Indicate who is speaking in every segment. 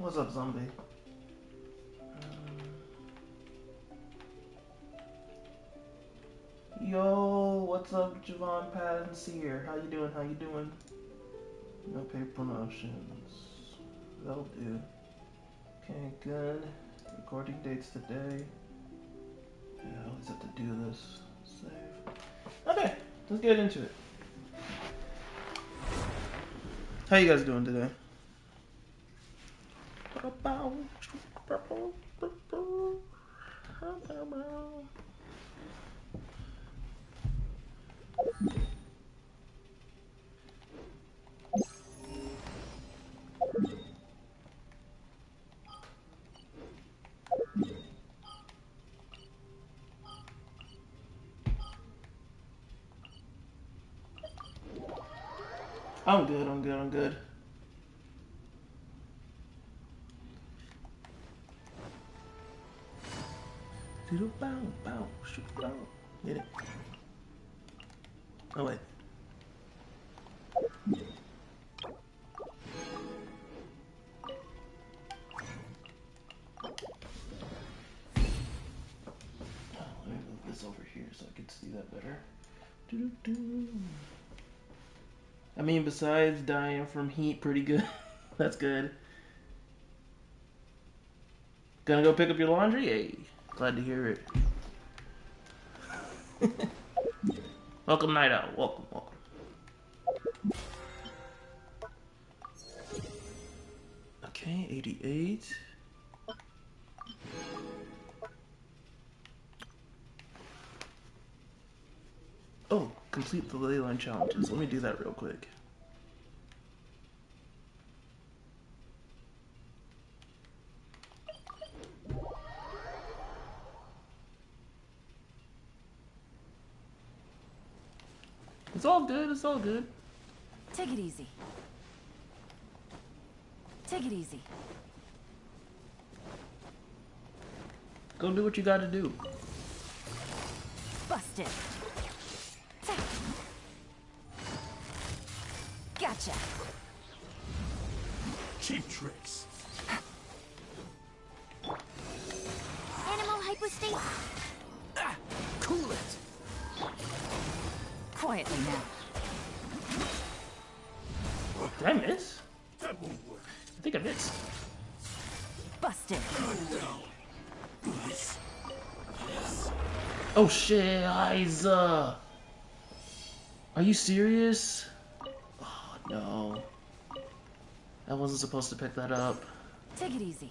Speaker 1: What's up, zombie? Yo, what's up, Javon Patton's here? How you doing? How you doing? No paid promotions. That'll do. Okay, good. Recording dates today. Yeah, I always have to do this. Save. Okay, let's get into it. How you guys doing today? I'm good, I'm good, I'm good. Bow, bow, shoot, bow. Hit it. Oh, wait. Oh, let me move this over here so I can see that better. I mean, besides dying from heat, pretty good. That's good. Gonna go pick up your laundry? Hey, glad to hear it. Welcome, Night Owl. Welcome, welcome. Okay, 88. Oh, complete the ley line challenges. Let me do that real quick. It's all good, it's all good.
Speaker 2: Take it easy. Take it easy.
Speaker 1: Go do what you gotta do.
Speaker 2: Busted. Gotcha.
Speaker 3: Cheap tricks.
Speaker 2: Animal hypostate.
Speaker 3: Cool it.
Speaker 2: Quietly now.
Speaker 1: Did I miss?
Speaker 3: That won't work.
Speaker 1: I think I missed.
Speaker 2: Busted.
Speaker 1: Oh shit, Isa! Are you serious? Oh no. I wasn't supposed to pick that up.
Speaker 2: Take it easy.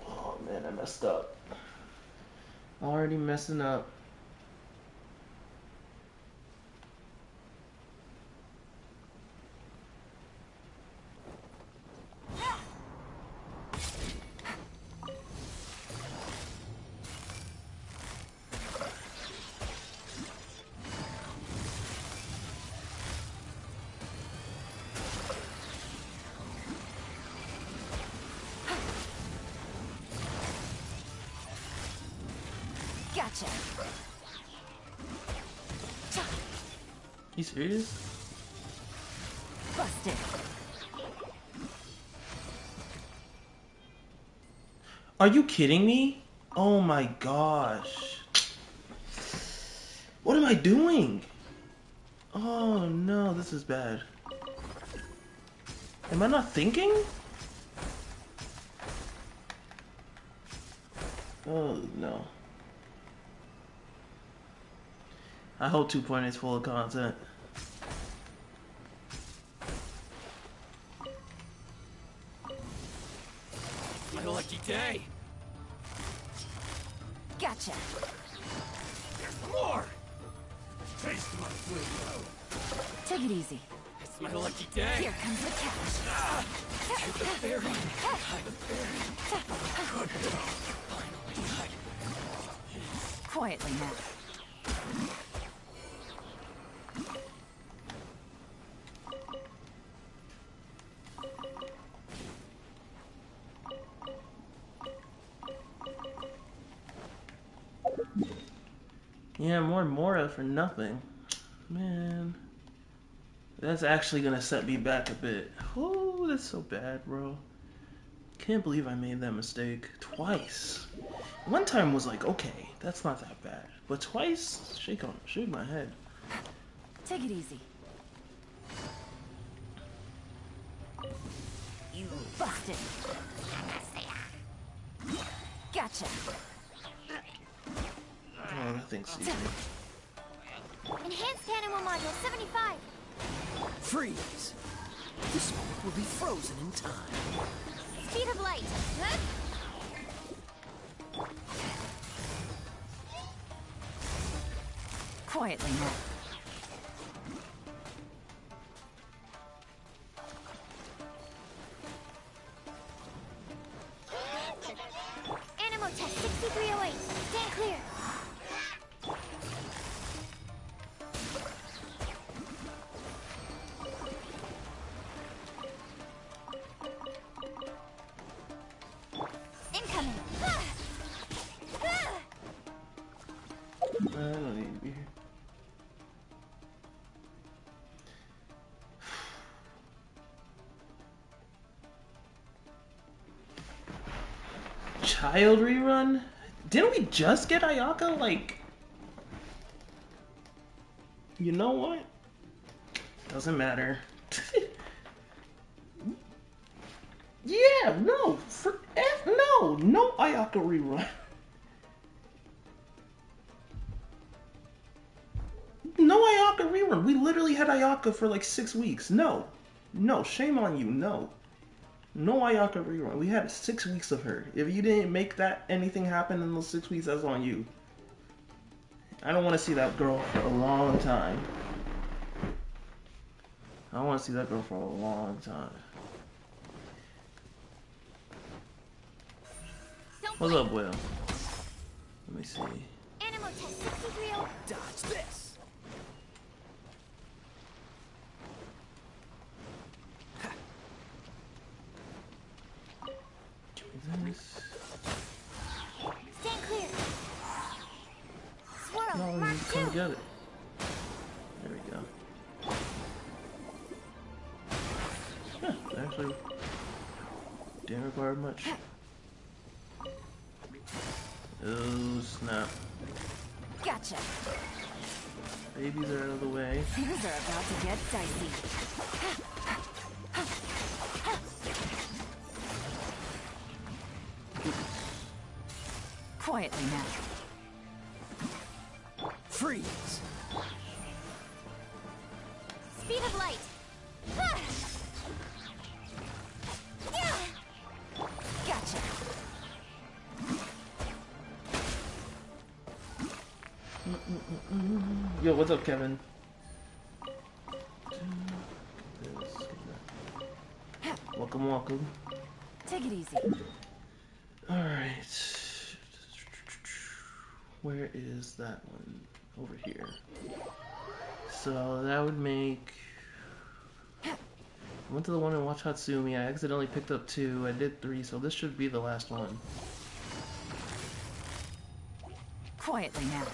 Speaker 1: Oh man, I messed up. Already messing up.
Speaker 2: Gotcha.
Speaker 1: You serious?
Speaker 2: Busted.
Speaker 1: Are you kidding me? Oh my gosh. What am I doing? Oh no, this is bad. Am I not thinking? Oh no. I hope 2.8 is full of content.
Speaker 3: My lucky day.
Speaker 2: Gotcha.
Speaker 3: There's more. Taste my flavor.
Speaker 2: Take it easy.
Speaker 3: It's my lucky day.
Speaker 2: Here comes the cash.
Speaker 3: The fairy. The fairy. Good dog. Finally.
Speaker 2: Quietly now.
Speaker 1: Yeah, more Mora for nothing. Man. That's actually gonna set me back a bit. Ooh, that's so bad, bro. Can't believe I made that mistake twice. One time was like, okay, that's not that bad. But twice, shake my head.
Speaker 2: Take it easy. You busted. Gotcha.
Speaker 1: Oh, that thing's easy.
Speaker 4: Enhanced animal module 75.
Speaker 3: Freeze! This moment will be frozen in time.
Speaker 4: Speed of light. Huh?
Speaker 2: Quietly now.
Speaker 4: Animal test 6308. Stand clear. Incoming.
Speaker 1: I don't need to be here. Child rerun? Didn't we just get Ayaka? Like, you know what? Doesn't matter. Yeah, no, no Ayaka rerun. No Ayaka rerun. We literally had Ayaka for like 6 weeks. No, shame on you. No Ayaka rerun. We had 6 weeks of her. If you didn't make that anything happen in those 6 weeks, that's on you. I don't want to see that girl for a long time. I want to see that girl for a long time. What's up, Will? Let me see.
Speaker 4: Animal test 6308.
Speaker 3: Dodge this!
Speaker 1: This.
Speaker 4: Stand clear. Swirl.
Speaker 1: No,
Speaker 4: Mark
Speaker 1: you come
Speaker 4: 2.
Speaker 1: get it. There we go. Yeah, actually didn't require much. Oh snap.
Speaker 2: Gotcha.
Speaker 1: Babies are out of the way.
Speaker 2: Things are about to get dicey. Quietly now.
Speaker 3: Freeze!
Speaker 4: Speed of light.
Speaker 2: Gotcha.
Speaker 1: Yo, what's up, Kevin? Welcome.
Speaker 2: Take it easy.
Speaker 1: Alright. Where is that one? Over here. So that would make... I went to the one in Watch Hatsumi. I accidentally picked up 2. I did 3, so this should be the last one.
Speaker 2: Quietly now.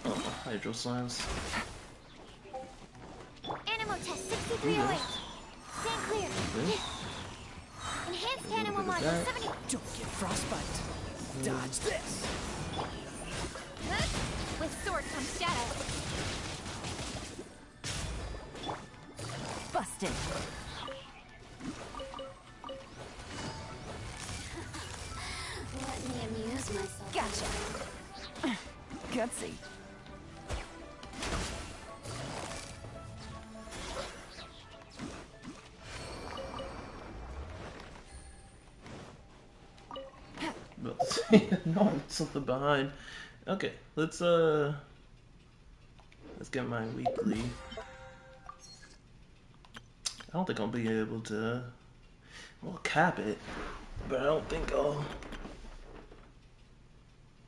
Speaker 1: Oh, Hydro Slimes.
Speaker 4: Animal test 6308. Stand clear.
Speaker 1: This.
Speaker 4: Enhanced
Speaker 1: A little
Speaker 4: animal
Speaker 1: bit of
Speaker 4: module
Speaker 1: that.
Speaker 4: 70.
Speaker 3: Don't get frostbite! Dodge this!
Speaker 4: Huh? With sword comes shadow.
Speaker 2: Busted.
Speaker 4: Let me amuse myself.
Speaker 2: Gotcha. Gutsy.
Speaker 1: No, I'm something behind. Okay, let's get my weekly. I don't think I'll be able to. We'll cap it, but I don't think I'll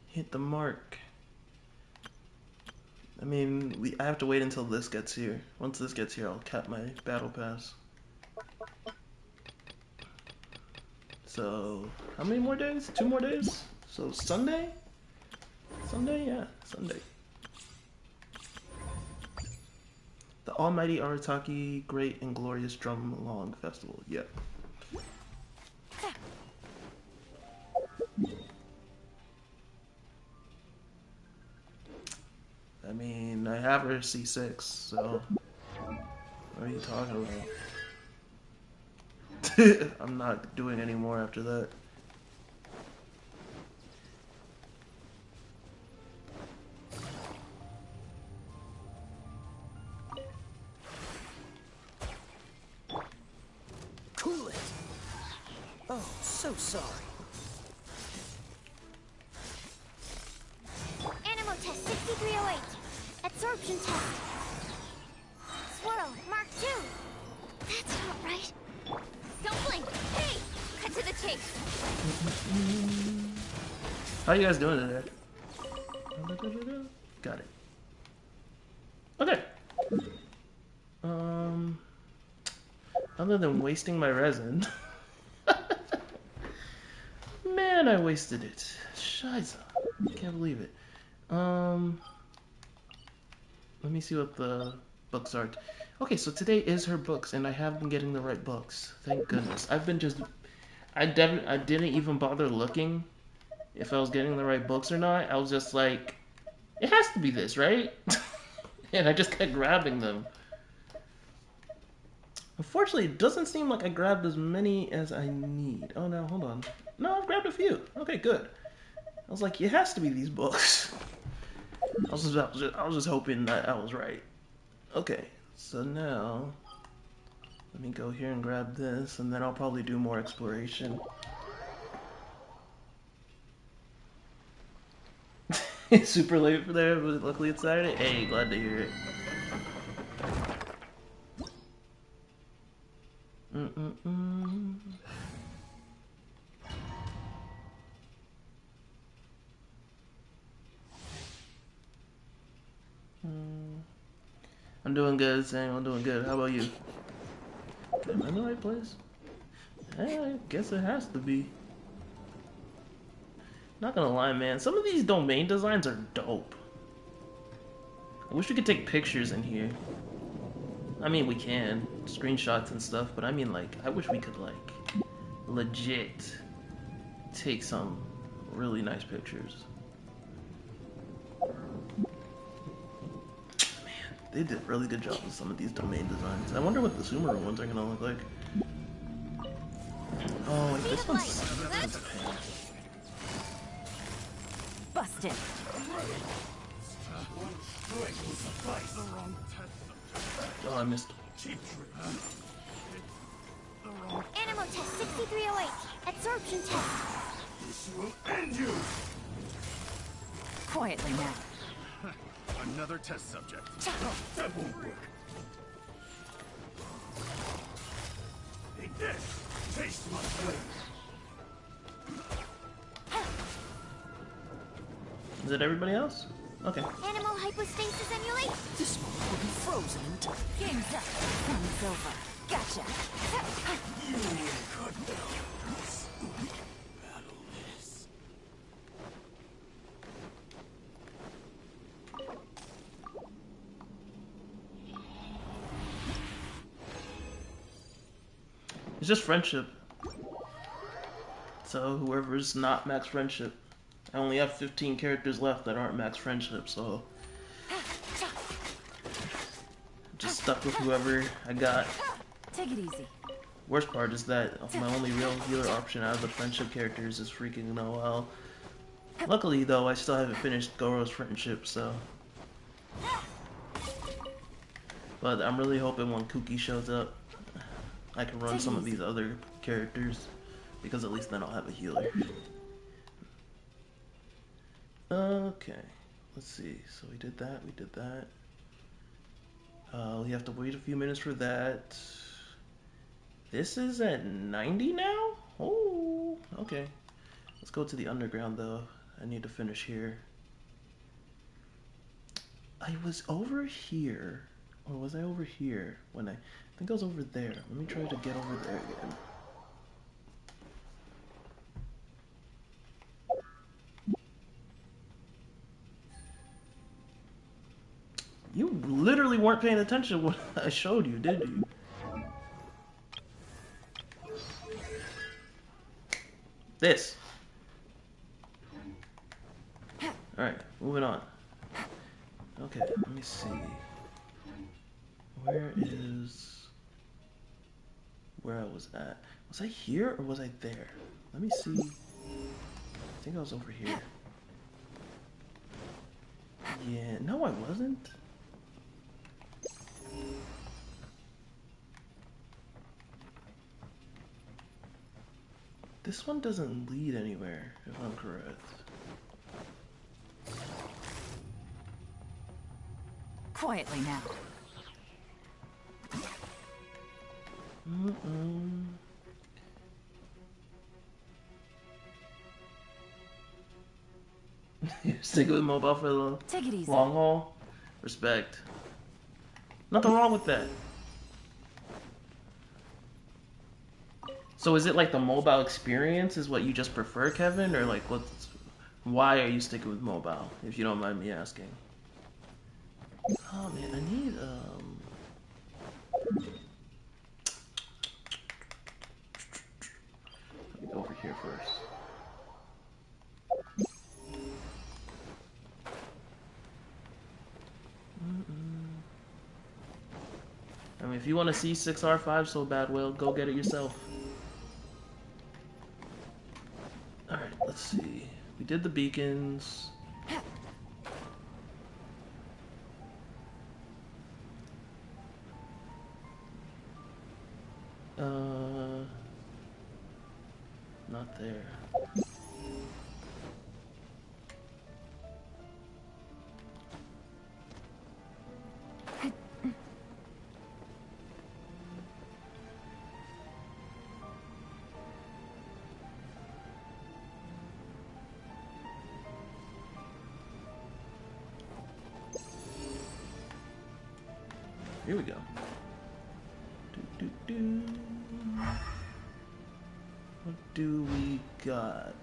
Speaker 1: hit the mark. I mean, I have to wait until this gets here. Once this gets here, I'll cap my battle pass. So, how many more days? 2 more days? So, Sunday? Sunday? Yeah, Sunday. The Almighty Arataki Great and Glorious Drumlong Festival. Yep. I mean, I have her C6, so what are you talking about? I'm not doing any more after that.
Speaker 3: Cool it. Oh, so sorry.
Speaker 4: Animal test 6308. Absorption test. Swirl, Mark 2. That's not right. Don't blink. Hey! Cut to the chase.
Speaker 1: How you guys doing today? Got it. Okay. Other than wasting my resin. Man, I wasted it. Scheiße. Can't believe it. Let me see what the books are. Okay, so today is her books, and I have been getting the right books. Thank goodness. I've been just... I didn't even bother looking if I was getting the right books or not. I was just like, it has to be this, right? And I just kept grabbing them. Unfortunately, it doesn't seem like I grabbed as many as I need. Oh, no, hold on. No, I've grabbed a few. Okay, good. I was like, it has to be these books. I was just hoping that I was right. Okay, so now let me go here and grab this, and then I'll probably do more exploration. It's super late for there, but luckily it's Saturday. Hey, glad to hear it. I'm doing good, Sam. I'm doing good. How about you? Am I in the right place? I guess it has to be. Not gonna lie, man. Some of these domain designs are dope. I wish we could take pictures in here. I mean, we can. Screenshots and stuff, but I mean, like, I wish we could, like, legit take some really nice pictures. Man, they did a really good job with some of these domain designs. I wonder what the Sumeru ones are gonna look like. Oh, wait, this one's a pain.
Speaker 2: Busted.
Speaker 1: Oh, I missed.
Speaker 4: Animal test 6308. Absorption test.
Speaker 5: This will end you!
Speaker 2: Quietly now.
Speaker 5: Another test subject. That won't work. Take this! Taste my flame!
Speaker 1: Is it everybody else? Okay.
Speaker 4: Animal hypostasis emulate.
Speaker 3: This moment will be frozen in time.
Speaker 2: Game's up. Time's over. Gotcha.
Speaker 5: You could battle this.
Speaker 1: It's just friendship. So whoever's not max friendship. I only have 15 characters left that aren't max friendship, so just stuck with whoever I got.
Speaker 2: Take it easy.
Speaker 1: Worst part is that my only real healer option out of the friendship characters is freaking Noel. Luckily though, I still haven't finished Goro's friendship, so. But I'm really hoping when Kuki shows up, I can run some of these other characters, because at least then I'll have a healer. Okay, let's see. So we did that, we did that. We have to wait a few minutes for that. This is at 90 now? Oh, okay. Let's go to the underground though. I need to finish here. I was over here, or was I over here when I think I was over there. Let me try to get over there again. You literally weren't paying attention to what I showed you, did you? This. Alright, moving on. Okay, let me see. Where I was at? Was I here or was I there? Let me see. I think I was over here. Yeah, no I wasn't. This one doesn't lead anywhere, if I'm correct.
Speaker 2: Quietly now.
Speaker 1: Stick with mobile for the
Speaker 2: Take it easy.
Speaker 1: long haul. Respect. Nothing wrong with that. So is it like the mobile experience is what you just prefer, Kevin? Or like why are you sticking with mobile, if you don't mind me asking? Oh man, I need let me go over here first. I mean, if you want to see 6R5 so bad, well, go get it yourself. Alright, let's see. We did the beacons. Not there. Here we go. What do we got?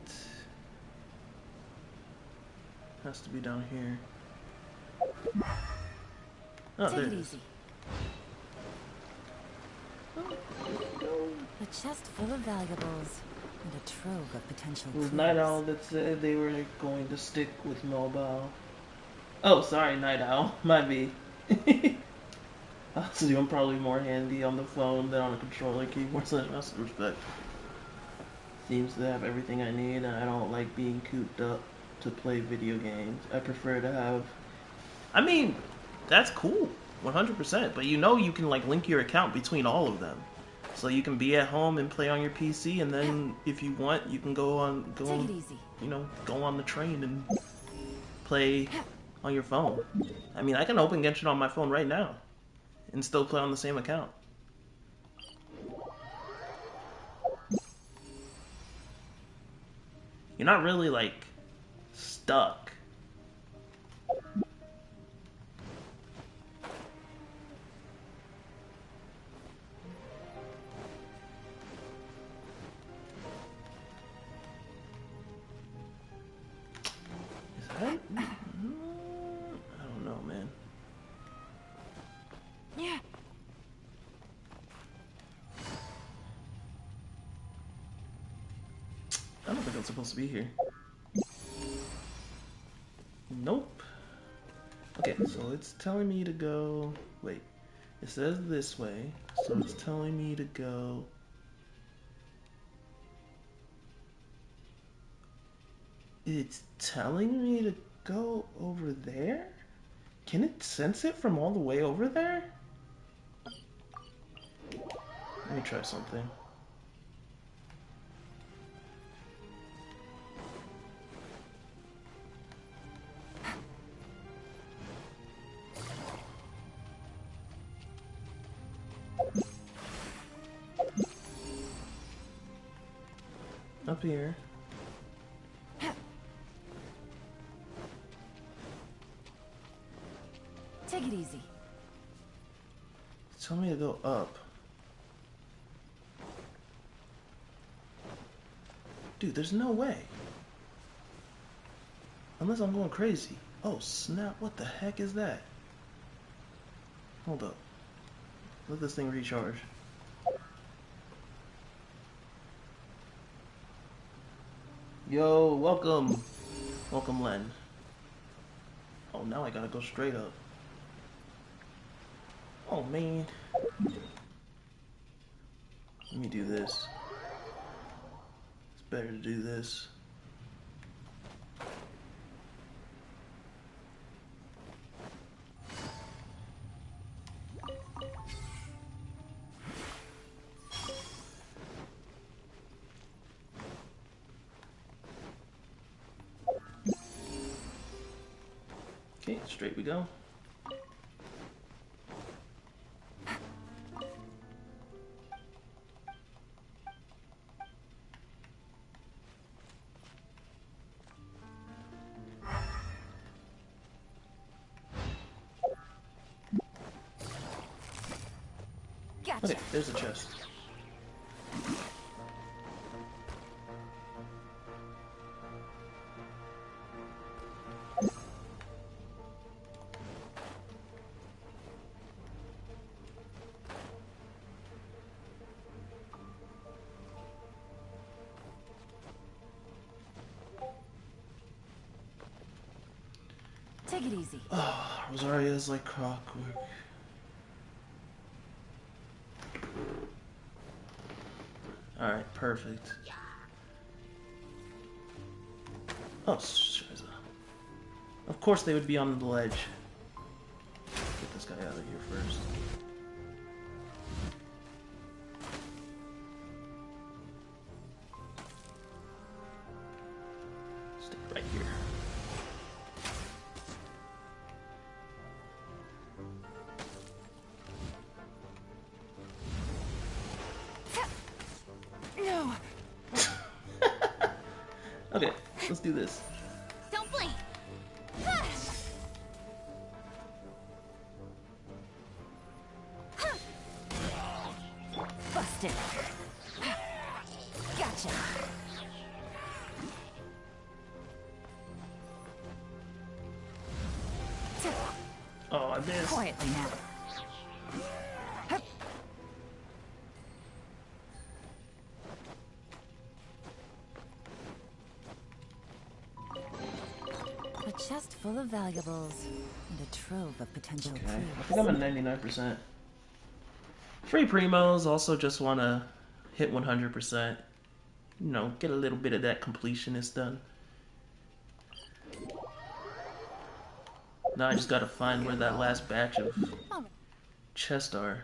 Speaker 1: Has to be down here. Oh,
Speaker 2: Take
Speaker 1: there
Speaker 2: it
Speaker 1: it is.
Speaker 2: easy. A chest full of valuables and a trove of potential
Speaker 1: It was
Speaker 2: clues.
Speaker 1: Night Owl that said they were going to stick with mobile. Oh, sorry, Night Owl. Might be. So I'm probably more handy on the phone than on a controller keyboard. So that's respect. Seems to have everything I need, and I don't like being cooped up to play video games. I prefer to have. I mean, that's cool, 100%. But you know, you can like link your account between all of them, so you can be at home and play on your PC, and then if you want, you can go on,
Speaker 2: Take it easy.
Speaker 1: you know, go on the train and play on your phone. I mean, I can open Genshin on my phone right now and still play on the same account. You're not really like stuck. Is that? I don't know, man.
Speaker 2: Yeah.
Speaker 1: I don't think I'm supposed to be here. Nope. Okay, so it's telling me to go... Wait. It says this way, so it's telling me to go... It's telling me to go over there? Can it sense it from all the way over there? Let me try something. Up here.
Speaker 2: Take it easy.
Speaker 1: Tell me to go up. Dude, there's no way. Unless I'm going crazy. Oh snap, what the heck is that? Hold up. Let this thing recharge. Yo, welcome. Welcome, Len. Oh, now I gotta go straight up. Oh, man. Let me do this. It's better to do this. Okay, straight we go.
Speaker 2: Gotcha.
Speaker 1: Okay, there's the chest.
Speaker 2: Take it easy.
Speaker 1: Oh, Rosaria's like clockwork. Alright, perfect. Oh, scheiße. Of course they would be on the ledge. Get this guy out of here first. Stay right here.
Speaker 2: No.
Speaker 1: Okay, let's do this.
Speaker 4: Don't blink.
Speaker 2: Busted. Gotcha.
Speaker 1: Oh, I missed.
Speaker 2: Quietly now. A chest full of valuables and a trove of potential
Speaker 1: Okay, I
Speaker 2: clues.
Speaker 1: think I'm at 99%. Free primos also just want to hit 100%. You know, get a little bit of that completionist done. Now I just gotta find where that last batch of chests are.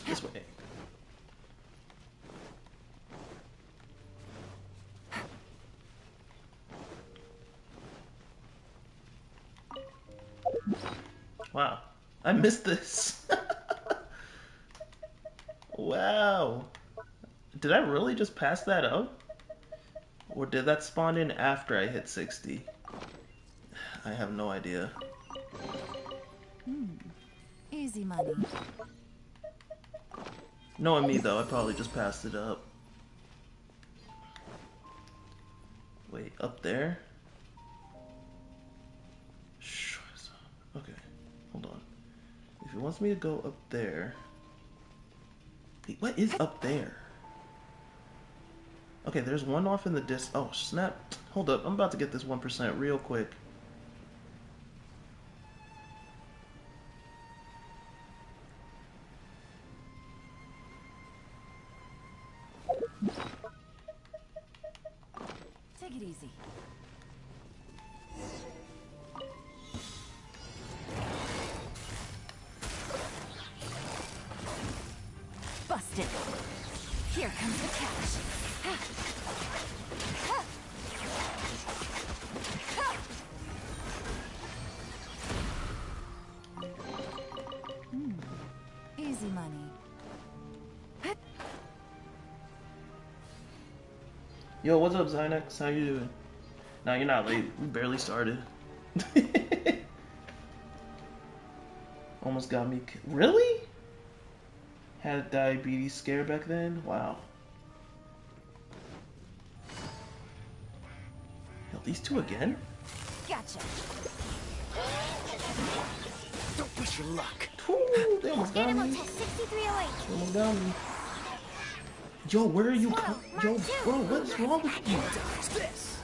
Speaker 1: This way. Wow, I missed this. Wow. Did I really just pass that up? Or did that spawn in after I hit 60? I have no idea.
Speaker 2: Easy money.
Speaker 1: Knowing me though, I probably just passed it up. Wait, up there? Okay, hold on. If he wants me to go up there... Wait, what is up there? Okay, there's one off in the oh, snap. Hold up, I'm about to get this 1% real quick.
Speaker 2: Take it easy. Busted. Here comes the cash. Easy money.
Speaker 1: Yo, what's up, Zynex? How you doing? Nah, you're not late. We barely started. Almost got me. Really? Had a diabetes scare back then? Wow. Hell these two again?
Speaker 2: Gotcha.
Speaker 3: Don't push your luck.
Speaker 1: Ooh, they almost got
Speaker 4: Animal
Speaker 1: me.
Speaker 4: test 6308.
Speaker 1: They almost got me. Yo, where are you
Speaker 4: Swirl,
Speaker 1: Yo,
Speaker 4: Mark two.
Speaker 1: bro, what's wrong with you?
Speaker 3: What's this?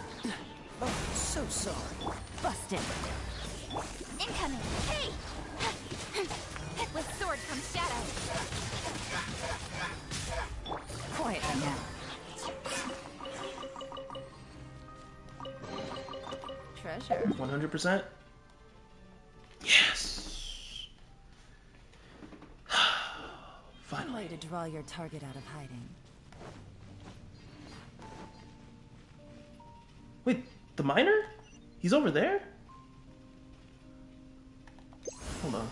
Speaker 3: Oh, so sorry.
Speaker 2: Busted.
Speaker 4: Incoming. Hey! With sword comes shadow.
Speaker 2: Quietly now. Treasure.
Speaker 1: 100%? Yes!
Speaker 2: One way
Speaker 1: Finally.
Speaker 2: to draw your target out of hiding.
Speaker 1: Wait, the miner? He's over there? Hold on.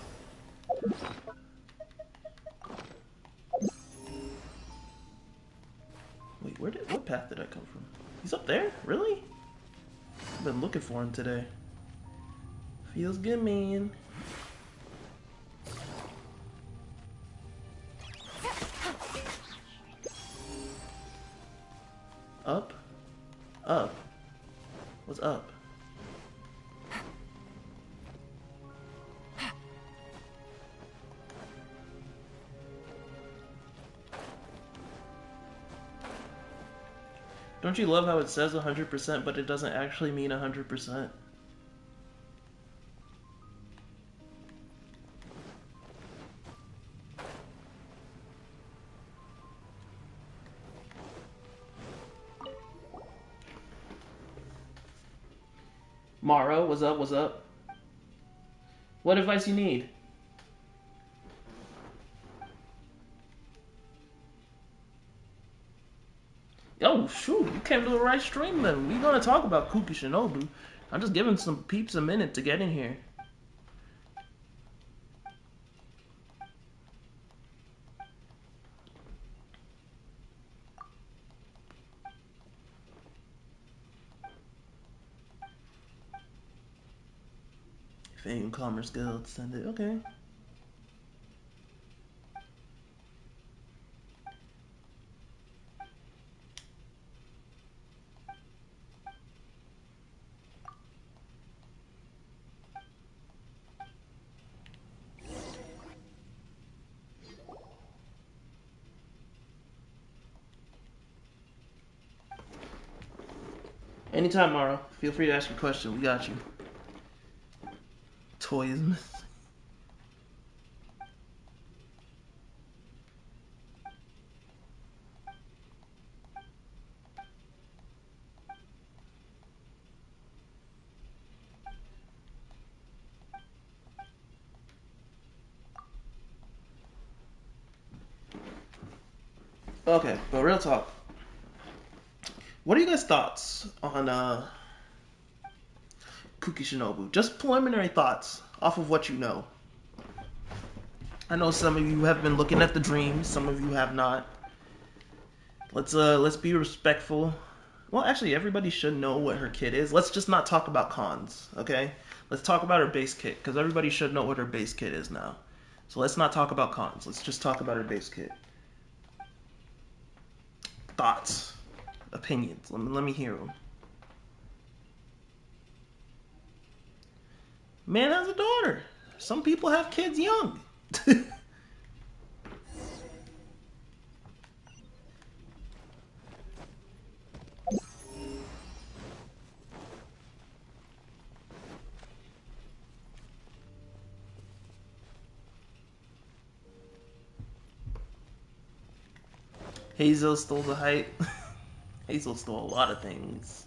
Speaker 1: Wait, what path did I come from? He's up there? Really? I've been looking for him today. Feels good, man. Up? Up? What's up? Don't you love how it says 100% but it doesn't actually mean 100%? Mara, what's up, what's up? What advice you need? Oh, shoot, you came to the right stream then. We're gonna talk about Kuki Shinobu. I'm just giving some peeps a minute to get in here. Fame Commerce Guild, send it, okay. Anytime, Mara. Feel free to ask your question. We got you. Toys. Okay, but real talk. What are you guys' thoughts on Kuki Shinobu? Just preliminary thoughts off of what you know. I know some of you have been looking at the dreams, some of you have not. Let's be respectful. Well, actually, everybody should know what her kit is. Let's just not talk about cons, okay? Let's talk about her base kit, because everybody should know what her base kit is now. So let's not talk about cons. Let's just talk about her base kit. Thoughts, opinions. Let me hear them. Man has a daughter. Some people have kids young. Hazel stole the height. Hazel stole a lot of things.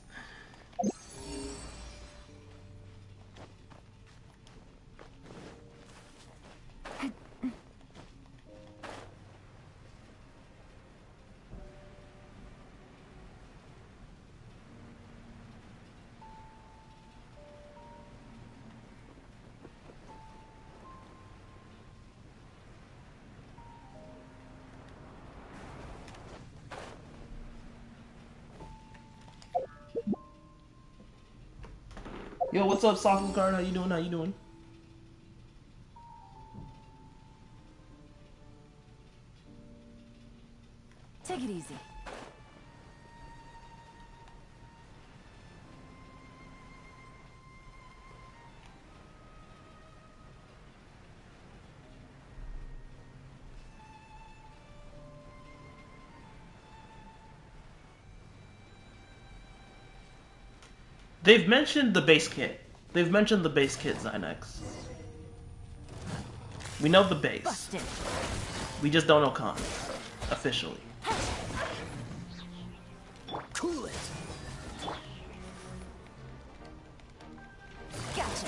Speaker 1: Yo, what's up, Software Card? How you doing? How you doing?
Speaker 2: Take it easy.
Speaker 1: They've mentioned the base kit. They've mentioned the base kit, Zynex. We know the base.
Speaker 2: Busted.
Speaker 1: We just don't know cons. Officially.
Speaker 3: Cool it.
Speaker 2: Gotcha.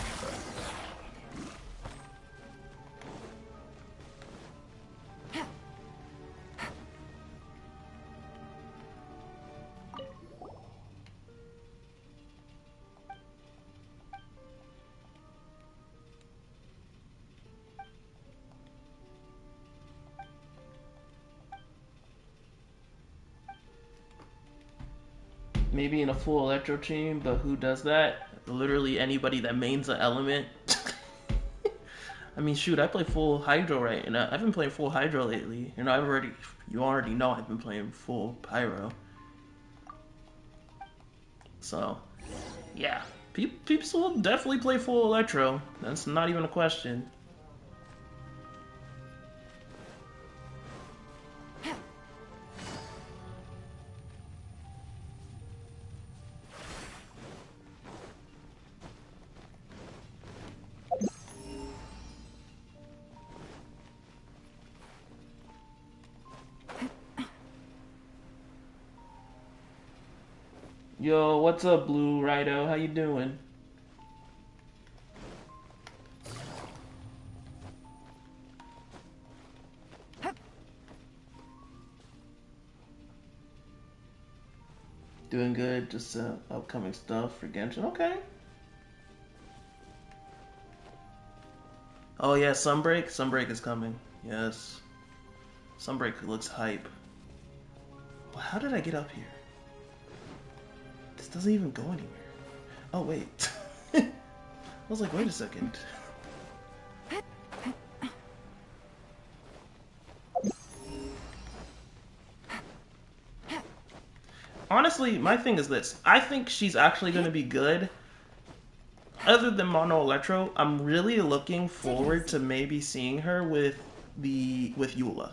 Speaker 1: Maybe in a full electro team, but who does that? Literally anybody that mains an element. I mean, shoot, I play full hydro right, and I've been playing full hydro lately, and you already know I've been playing full pyro. So, yeah, people will definitely play full electro. That's not even a question. Yo, what's up, Blue Rido? How you doing? Doing good, just upcoming stuff for Genshin. Okay. Oh yeah, Sunbreak? Sunbreak is coming. Yes. Sunbreak looks hype. Well, how did I get up here? This doesn't even go anywhere. Oh wait. I was like, wait a second. Honestly, my thing is this. I think she's actually going to be good. Other than Mono Electro, I'm really looking forward to maybe seeing her with Eula.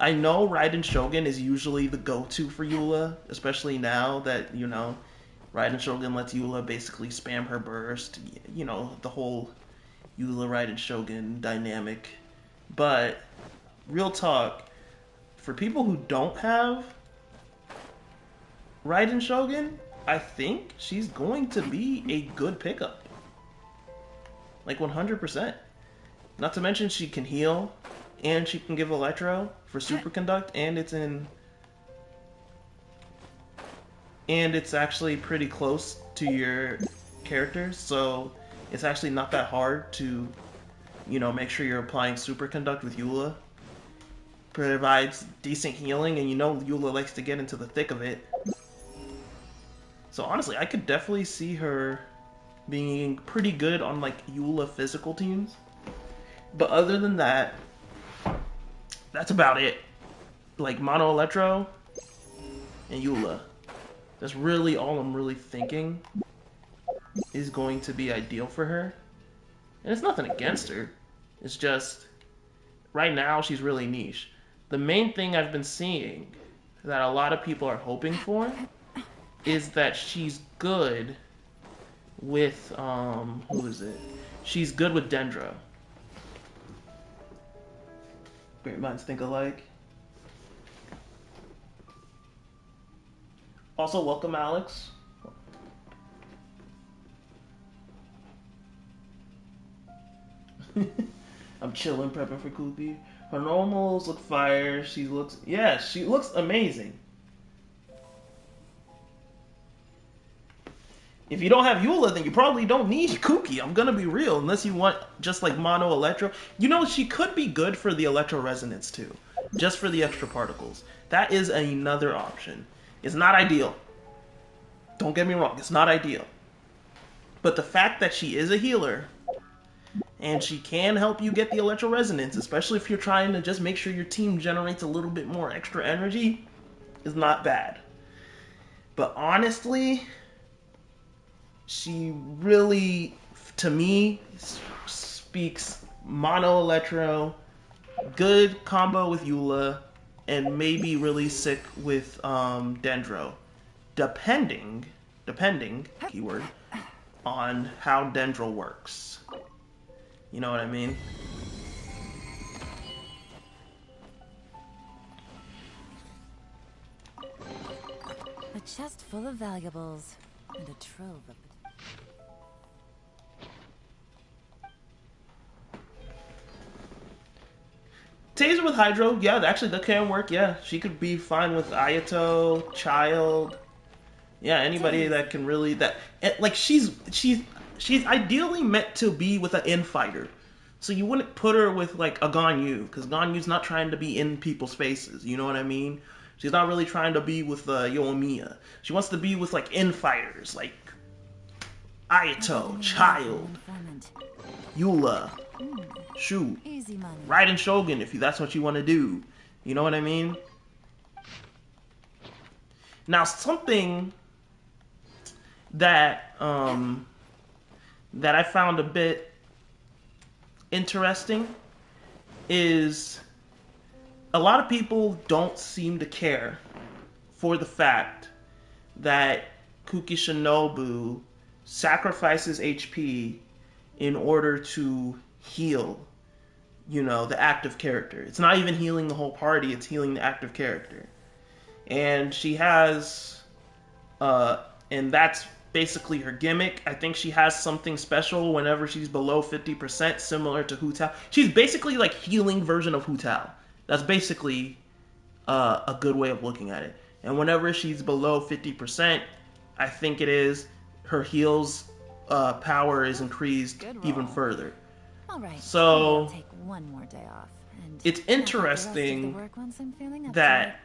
Speaker 1: I know Raiden Shogun is usually the go-to for Eula, especially now that, you know, Raiden Shogun lets Eula basically spam her burst. You know, the whole Eula Raiden Shogun dynamic. But, real talk, for people who don't have Raiden Shogun, I think she's going to be a good pickup. Like 100%. Not to mention she can heal, and she can give Electro for Superconduct, and it's actually pretty close to your characters, so it's actually not that hard to, you know, make sure you're applying Superconduct with Eula. Provides decent healing, and you know Eula likes to get into the thick of it. So honestly, I could definitely see her being pretty good on like Eula physical teams. But other than that, that's about it. Like Mono Electro and Eula. That's really all I'm really thinking is going to be ideal for her. And it's nothing against her. It's just, right now she's really niche. The main thing I've been seeing that a lot of people are hoping for is that she's good with, who is it? She's good with Dendro. Great minds think alike. Also, welcome, Alex. I'm chilling, prepping for Kuki. Her normals look fire. She looks amazing. If you don't have Eula, then you probably don't need Kuki. I'm gonna be real, unless you want just like Mono Electro. You know, she could be good for the Electro Resonance too, just for the extra particles. That is another option. It's not ideal. Don't get me wrong, it's not ideal. But the fact that she is a healer, and she can help you get the Electro Resonance, especially if you're trying to just make sure your team generates a little bit more extra energy, is not bad. But honestly, she really, to me, speaks Mono Electro, good combo with Eula, and maybe really sick with Dendro. Depending depending, keyword, on how Dendral works. You know what I mean?
Speaker 2: A chest full of valuables and a trove of...
Speaker 1: Taser with Hydro, yeah, actually that can work, yeah. She could be fine with Ayato, Child. Yeah, anybody that can really like she's ideally meant to be with an infighter. So you wouldn't put her with like a Ganyu, because Ganyu's not trying to be in people's faces, you know what I mean? She's not really trying to be with Yoimiya. She wants to be with like infighters, like Ayato, Child, Eula, Shu, Raiden Shogun, if that's what you want to do. You know what I mean? Now something that that I found a bit interesting is a lot of people don't seem to care for the fact that Kuki Shinobu sacrifices HP in order to heal, you know, the active character. It's not even healing the whole party, it's healing the active character. And she has, and that's basically her gimmick. I think she has something special whenever she's below 50%, similar to Hu Tao. She's basically like healing version of Hu Tao. That's basically a good way of looking at it. And whenever she's below 50%, I think it is, her heals power is increased even further.
Speaker 2: All right.
Speaker 1: So
Speaker 2: I'll take one more day off. And
Speaker 1: it's interesting that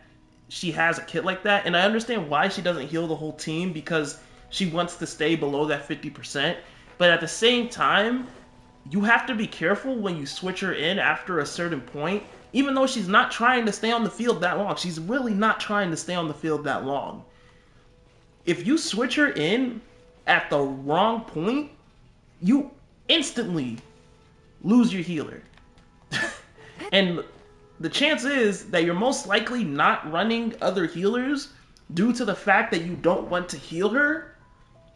Speaker 1: she has a kit like that, and I understand why she doesn't heal the whole team, because she wants to stay below that 50%. But at the same time, you have to be careful when you switch her in after a certain point. Even though she's not trying to stay on the field that long, she's really not trying to stay on the field that long. If you switch her in at the wrong point, you instantly lose your healer. And the chance is that you're most likely not running other healers due to the fact that you don't want to heal her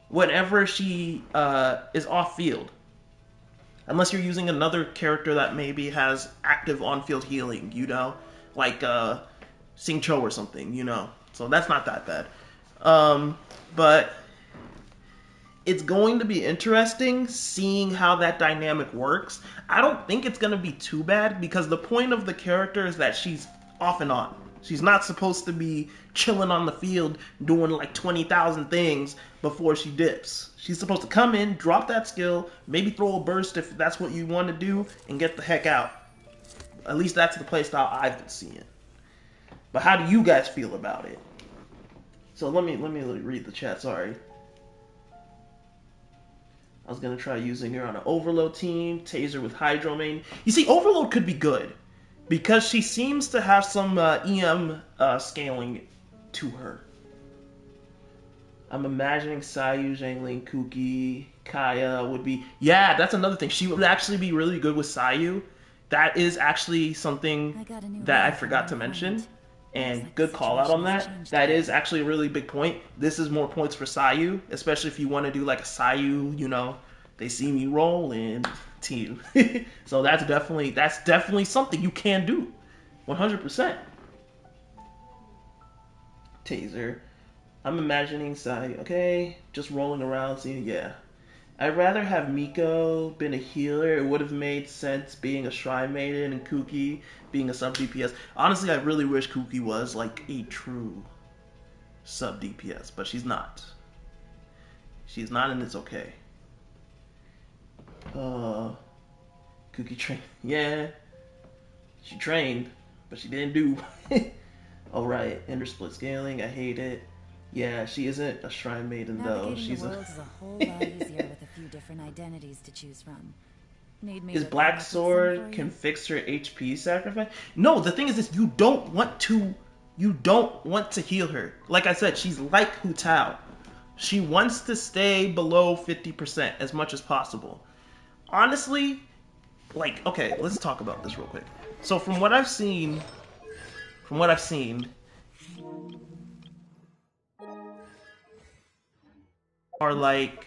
Speaker 1: whenever she is off field. Unless you're using another character that maybe has active on-field healing, you know? Like Sing Cho or something, you know? So that's not that bad. But it's going to be interesting seeing how that dynamic works. I don't think it's going to be too bad, because the point of the character is that she's off and on. She's not supposed to be chilling on the field doing like 20,000 things before she dips. She's supposed to come in, drop that skill, maybe throw a burst if that's what you want to do, and get the heck out. At least that's the playstyle I've been seeing. But how do you guys feel about it? So let me read the chat, sorry. I was going to try using her on an Overload team, Taser with Hydro main. You see, Overload could be good, because she seems to have some EM scaling to her. I'm imagining Sayu, Zhangling, Kuki, Kaya would be... Yeah, that's another thing. She would actually be really good with Sayu. That is actually something that I forgot to mention. And good call out on that. That is actually a really big point. This is more points for Sayu, especially if you want to do like a Sayu, you know, they see me roll and team. So that's definitely something you can do. 100%. Taser. I'm imagining Sayu. Okay, just rolling around, seeing, yeah. I'd rather have Miko been a healer. It would have made sense being a Shrine Maiden and Kuki being a sub DPS. Honestly, I really wish Kuki was like a true sub DPS, but she's not. She's not, and it's okay. Kuki trained. Yeah, she trained, but she didn't do. Alright, Ender Split scaling. I hate it. Yeah, she isn't a Shrine Maiden though. She's
Speaker 2: the world is a whole lot easier with a few different identities to choose from.
Speaker 1: Is Black Sword can fix her HP sacrifice? No, the thing is this: you don't want to heal her. Like I said, she's like Hu Tao. She wants to stay below 50% as much as possible. Honestly, like, okay, let's talk about this real quick. So from what I've seen, are like,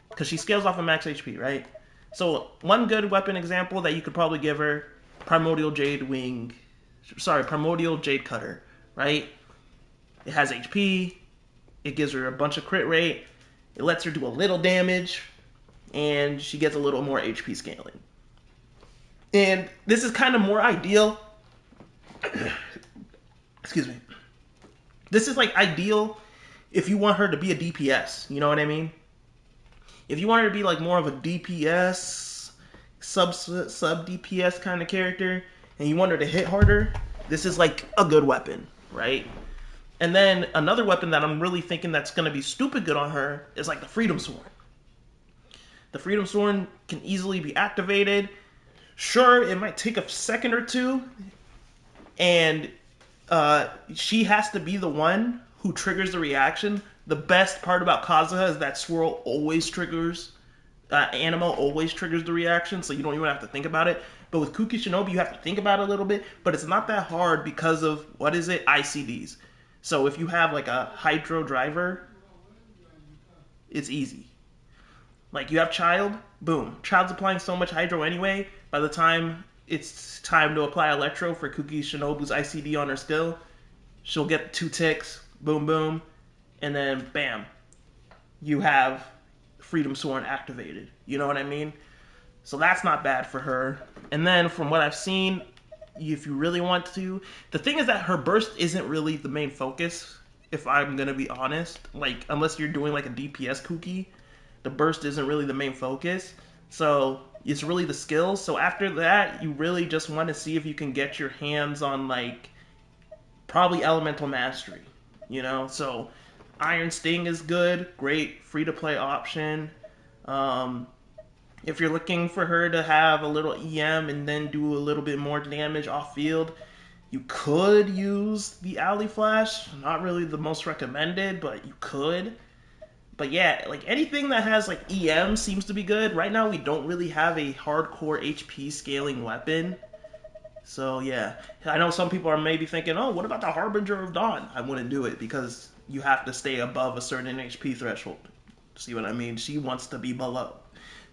Speaker 1: because she scales off of max HP, right? So one good weapon example that you could probably give her, Primordial Jade Wing, sorry, Primordial Jade Cutter, right? It has HP, it gives her a bunch of crit rate, it lets her do a little damage, and she gets a little more HP scaling. And this is kind of more ideal. Excuse me. This is like ideal if you want her to be a DPS, you know what I mean? If you want her to be like more of a DPS, sub DPS kind of character, and you want her to hit harder, this is like a good weapon, right? And then another weapon that I'm really thinking that's going to be stupid good on her is like the Freedom Sword. The Freedom Sword can easily be activated. Sure, it might take a second or two, and she has to be the one who triggers the reaction. The best part about Kazuha is that Swirl always triggers, Anima always triggers the reaction, so you don't even have to think about it. But with Kuki Shinobu, you have to think about it a little bit, but it's not that hard because of, what is it, ICDs. So if you have like a Hydro driver, it's easy. Like you have Child, boom. Child's applying so much Hydro anyway, by the time it's time to apply Electro for Kuki Shinobu's ICD on her skill, she'll get 2 ticks, boom boom, and then bam, you have Freedom Sword activated. You know what I mean? So that's not bad for her. And then from what I've seen, if you really want to, the thing is that her burst isn't really the main focus, if I'm gonna be honest. Like, unless you're doing like a DPS Kuki, the burst isn't really the main focus. So it's really the skills. So after that, you really just want to see if you can get your hands on like probably Elemental Mastery, you know? So Iron Sting is good, great free-to-play option. If you're looking for her to have a little EM and then do a little bit more damage off-field, you could use the Alley Flash. Not really the most recommended, but you could. But yeah, like anything that has like EM seems to be good. Right now we don't really have a hardcore HP scaling weapon. So yeah, I know some people are maybe thinking, oh, what about the Harbinger of Dawn? I wouldn't do it because you have to stay above a certain HP threshold. See what I mean? She wants to be below.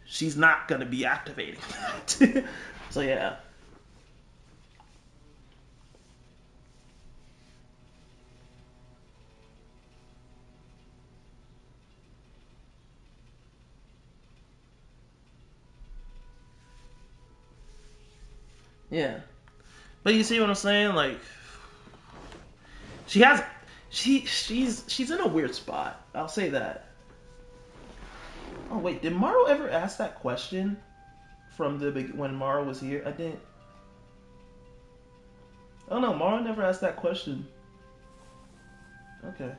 Speaker 1: She's not going to be activating that. So yeah. Yeah. But you see what I'm saying? Like, she's in a weird spot. I'll say that. Oh wait, did Maro ever ask that question from the when Maro was here? I didn't. Oh no, Maro never asked that question. Okay.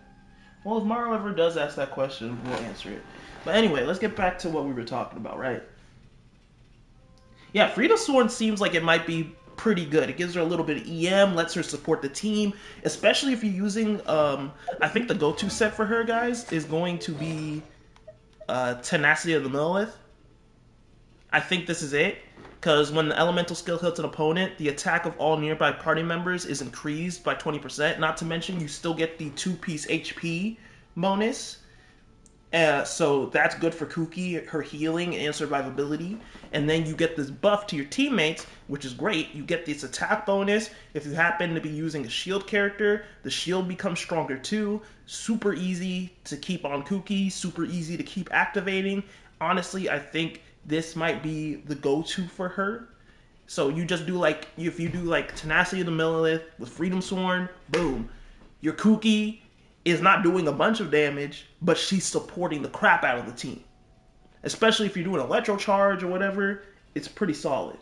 Speaker 1: Well, if Maro ever does ask that question, we'll answer it. But anyway, let's get back to what we were talking about, right? Yeah, Freedom Sword seems like it might be pretty good. It gives her a little bit of EM, lets her support the team, especially if you're using, I think the go-to set for her, guys, is going to be Tenacity of the Lilith. I think this is it, because when the elemental skill hits an opponent, the attack of all nearby party members is increased by 20%. Not to mention, you still get the 2-piece HP bonus. So that's good for Kuki, her healing and survivability. And then you get this buff to your teammates, which is great. You get this attack bonus. If you happen to be using a shield character, the shield becomes stronger too. Super easy to keep on Kuki, super easy to keep activating. Honestly, I think this might be the go-to for her. So you just do like, if you do like Tenacity of the Millilith with Freedom Sword, boom. Your Kuki is not doing a bunch of damage, but she's supporting the crap out of the team. Especially if you're doing Electro Charge or whatever, it's pretty solid.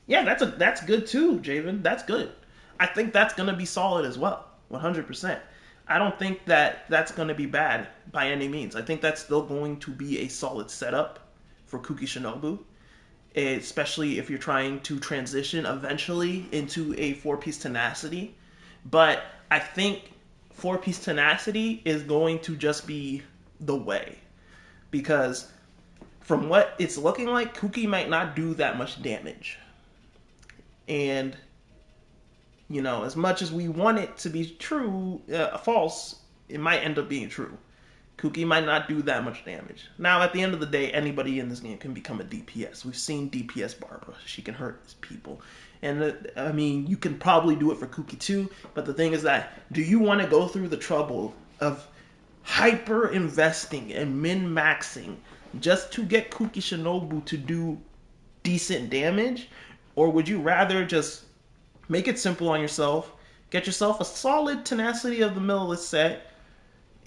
Speaker 1: Yeah, that's good too, Javen. That's good. I think that's going to be solid as well, 100%. I don't think that that's going to be bad by any means. I think that's still going to be a solid setup for Kuki Shinobu, especially if you're trying to transition eventually into a 4-piece Tenacity. But I think 4-piece Tenacity is going to just be the way. Because from what it's looking like, Kuki might not do that much damage. And, you know, as much as we want it to be true, false, it might end up being true. Kuki might not do that much damage. Now, at the end of the day, anybody in this game can become a DPS. We've seen DPS Barbara. She can hurt people. And, I mean, you can probably do it for Kuki too, but the thing is that, do you want to go through the trouble of hyper-investing and min-maxing just to get Kuki Shinobu to do decent damage? Or would you rather just make it simple on yourself, get yourself a solid Tenacity of the Millilith set?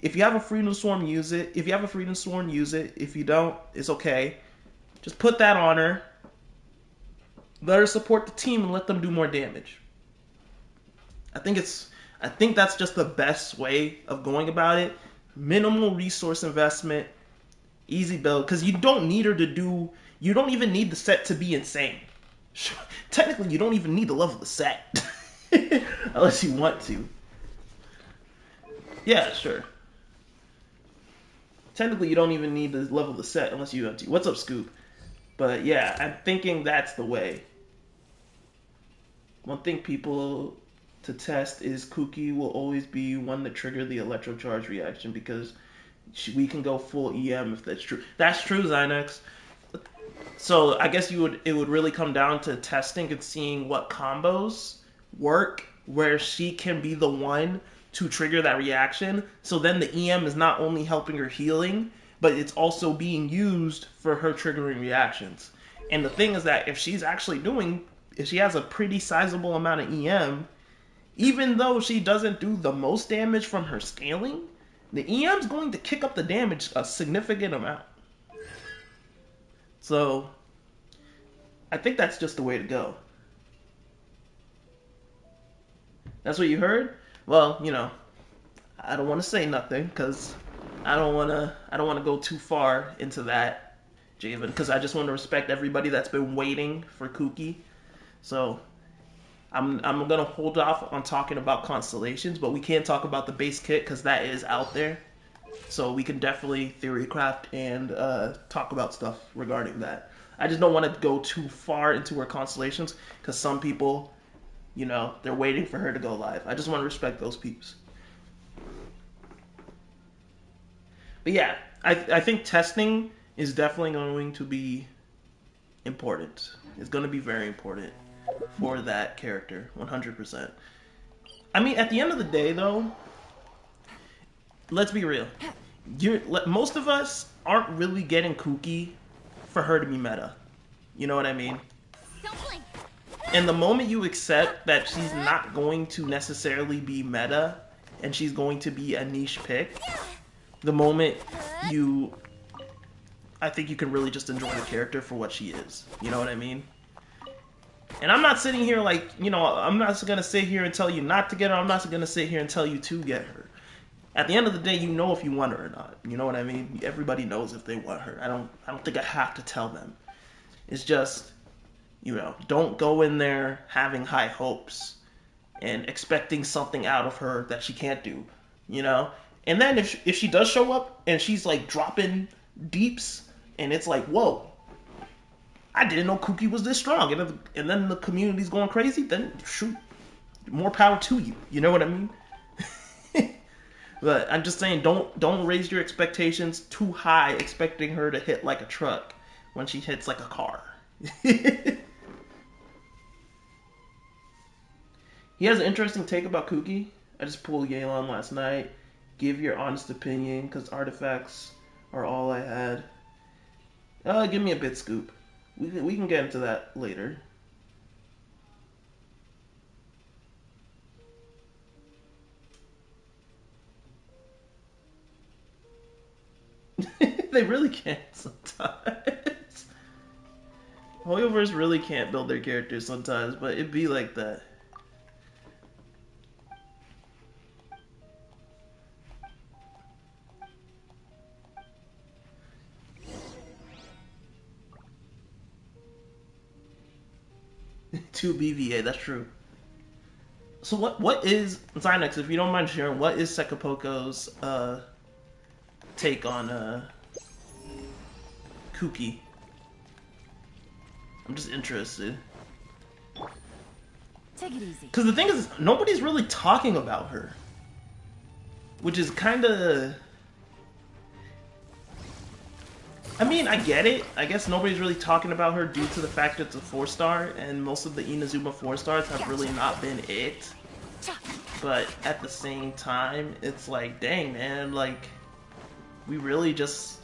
Speaker 1: If you have a Freedom Swarm, use it. If you have a Freedom Swarm, use it. If you don't, it's okay. Just put that on her. Let her support the team and let them do more damage. I think that's just the best way of going about it. Minimal resource investment, easy build, because you don't need her to do. You don't even need the set to be insane. Technically, you don't even need to level the set, unless you want to. Yeah, sure. Technically, you don't even need to level the set unless you want to. What's up, Scoop? But yeah, I'm thinking that's the way. One thing people to test is Kuki will always be one that trigger the electrocharge reaction because we can go full EM if that's true. That's true, Zynex. So I guess it would really come down to testing and seeing what combos work where she can be the one to trigger that reaction. So then the EM is not only helping her healing, but it's also being used for her triggering reactions. And the thing is that if she has a pretty sizable amount of EM, even though she doesn't do the most damage from her scaling, the EM's going to kick up the damage a significant amount. So I think that's just the way to go. That's what you heard? Well, you know, I don't want to say nothing because I don't want to go too far into that, Javen, because I just want to respect everybody that's been waiting for Kuki. So I'm gonna hold off on talking about constellations, but we can't talk about the base kit because that is out there. So we can definitely theorycraft and talk about stuff regarding that. I just don't want to go too far into her constellations because some people, you know, they're waiting for her to go live. I just want to respect those peeps. But yeah, I think testing is definitely going to be important. It's going to be very important for that character, 100%. I mean, at the end of the day, though, let's be real. Most of us aren't really getting Kuki for her to be meta. You know what I mean? And the moment you accept that she's not going to necessarily be meta and she's going to be a niche pick, the moment I think you can really just enjoy the character for what she is. You know what I mean? And I'm not sitting here like, you know, I'm not going to sit here and tell you not to get her. I'm not going to sit here and tell you to get her. At the end of the day, you know if you want her or not. You know what I mean? Everybody knows if they want her. I don't think I have to tell them. It's just, you know, don't go in there having high hopes and expecting something out of her that she can't do, you know? And then if she does show up and she's like dropping deeps and it's like, whoa, I didn't know Kuki was this strong, and then the community's going crazy, then shoot, more power to you. You know what I mean? But I'm just saying, don't raise your expectations too high, expecting her to hit like a truck when she hits like a car. He has an interesting take about Kuki. I just pulled Yelan last night. Give your honest opinion, because artifacts are all I had. Give me a bit, Scoop. We can get into that later. They really can't sometimes. Hoyoverse really can't build their characters sometimes, but it'd be like that. Two BVA, that's true. So what is Zynex, if you don't mind sharing, what is Sekapoko's take on Kuki? I'm just interested.
Speaker 2: Take it easy.
Speaker 1: Because the thing is, nobody's really talking about her. which is kind of... I mean, I get it. I guess nobody's really talking about her due to the fact that it's a 4-star, and most of the Inazuma 4-stars have really not been it. But at the same time, it's like, dang, man, like, we really just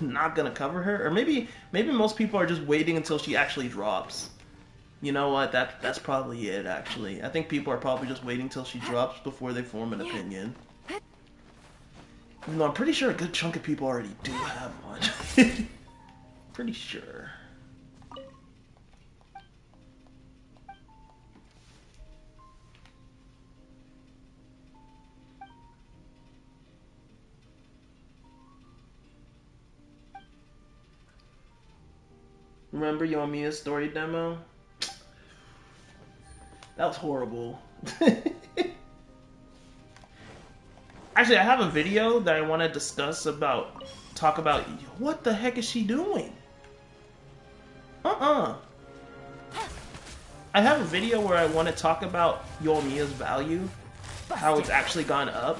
Speaker 1: not gonna cover her? Or maybe most people are just waiting until she actually drops. You know what? That's probably it, actually. I think people are probably just waiting till she drops before they form an opinion. Even though I'm pretty sure a good chunk of people already do have one. Pretty sure. Remember Yoimiya's story demo? That was horrible. Actually, I have a video that I want to discuss talk about, what the heck is she doing? I have a video where I want to talk about Yoimiya's value, how it's actually gone up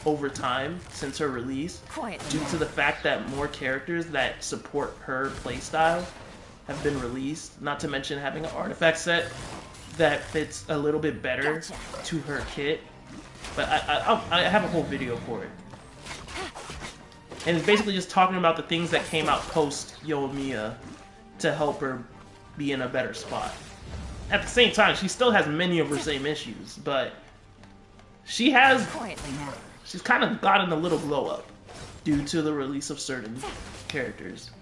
Speaker 1: over time since her release, due to the fact that more characters that support her playstyle have been released, not to mention having an artifact set that fits a little bit better to her kit. But I have a whole video for it. And it's basically just talking about the things that came out post Yoimiya to help her be in a better spot. At the same time, she still has many of her same issues, but she's kind of gotten a little glow up due to the release of certain characters.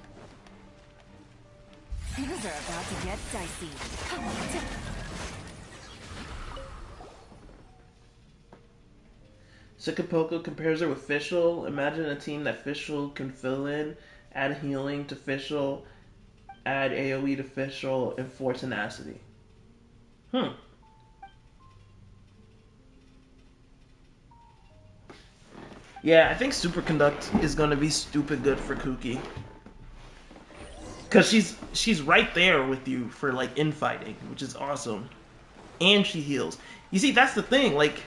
Speaker 2: Things are about to get dicey.
Speaker 1: Sikapoko compares her with Fischl. Imagine a team that Fischl can fill in, add healing to Fischl, add AoE to Fischl, and 4 tenacity. Yeah, I think Superconduct is going to be stupid good for Kuki. Because she's right there with you for, like, infighting, which is awesome. And she heals. You see, that's the thing, like...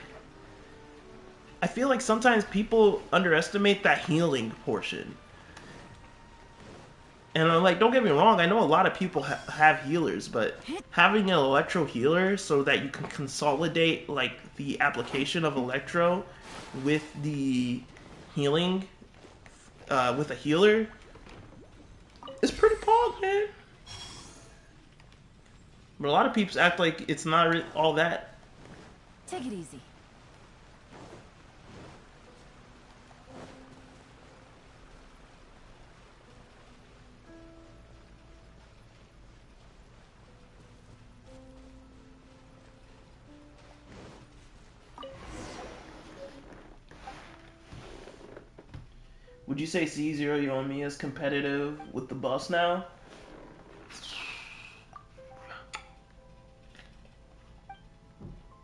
Speaker 1: I feel like sometimes people underestimate that healing portion. And I'm like, don't get me wrong, I know a lot of people have healers, but having an electro healer so that you can consolidate like the application of electro with the healing, with a healer, is pretty pog, man. But a lot of people act like it's not all that.
Speaker 2: Take it easy.
Speaker 1: Would you say C0 Yoimiya is competitive with the boss now?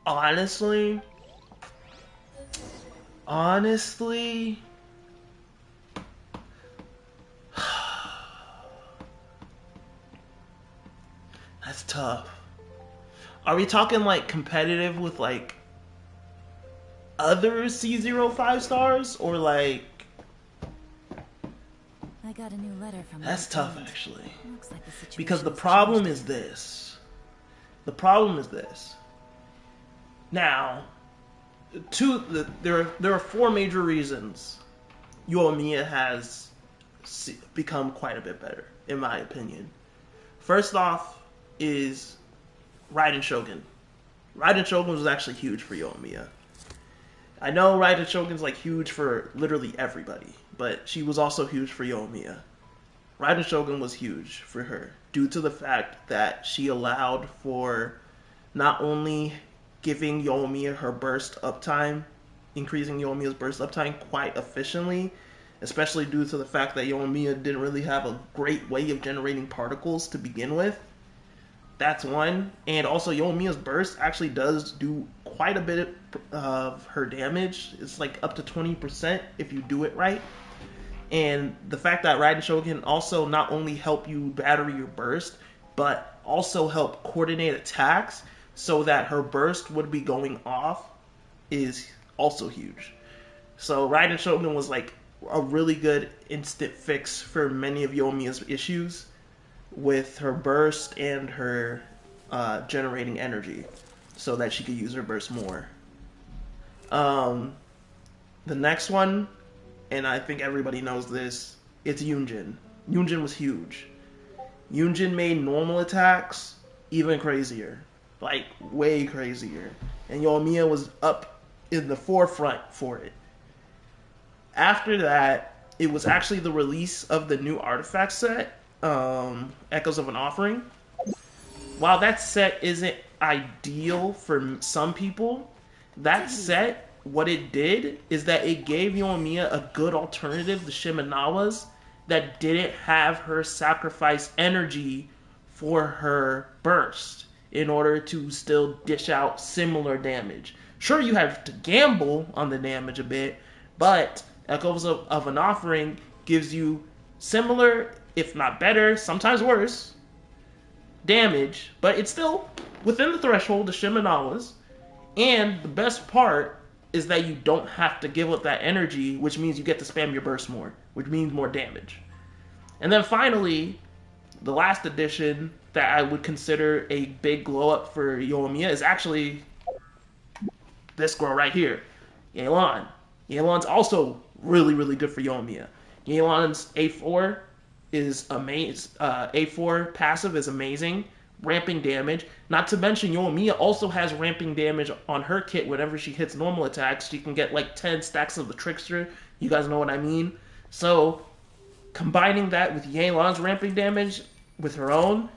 Speaker 1: Honestly, that's tough. Are we talking like competitive with like other C0 5-stars or like?
Speaker 2: I got a new letter from
Speaker 1: That's tough, actually.
Speaker 2: Looks like the situation
Speaker 1: because the problem is this. Now, there are 4 major reasons Yoimiya has become quite a bit better, in my opinion. First off is Raiden Shogun. Raiden Shogun was actually huge for Yoimiya. I know Raiden Shogun's like huge for literally everybody, but she was also huge for Yoimiya. Raiden Shogun was huge for her due to the fact that she allowed for not only giving Yoimiya her burst uptime, increasing Yoimiya's burst uptime quite efficiently, especially due to the fact that Yoimiya didn't really have a great way of generating particles to begin with. That's one. And also Yoimiya's burst actually does do quite a bit of her damage. It's like up to 20% if you do it right. And the fact that Raiden Shogun also not only help you battery your burst, but also help coordinate attacks so that her burst would be going off is also huge. So Raiden Shogun was like a really good instant fix for many of Yoimiya's issues with her burst and her generating energy so that she could use her burst more. The next one, and I think everybody knows this, it's Yunjin. Yunjin was huge. Yunjin made normal attacks even crazier. Like, way crazier. And Yoimiya was up in the forefront for it. After that, it was actually the release of the new artifact set, Echoes of an Offering. While that set isn't ideal for some people, that set, what it did is that it gave Yoimiya a good alternative to Shimenawa's that didn't have her sacrifice energy for her burst in order to still dish out similar damage. Sure, you have to gamble on the damage a bit, but Echoes of an Offering gives you similar, if not better, sometimes worse, damage, but it's still within the threshold of Shimenawa's. And the best part is that you don't have to give up that energy, which means you get to spam your burst more, which means more damage. And then finally, the last addition that I would consider a big glow up for Yoimiya is actually this girl right here, Yelan. Yelan's also really, really good for Yoimiya. Yelan's A4 is amazing. A4 passive is amazing. Ramping damage. Not to mention Yoimiya also has ramping damage on her kit whenever she hits normal attacks. She can get like 10 stacks of the Trickster. You guys know what I mean. So combining that with Yelan's ramping damage with her own,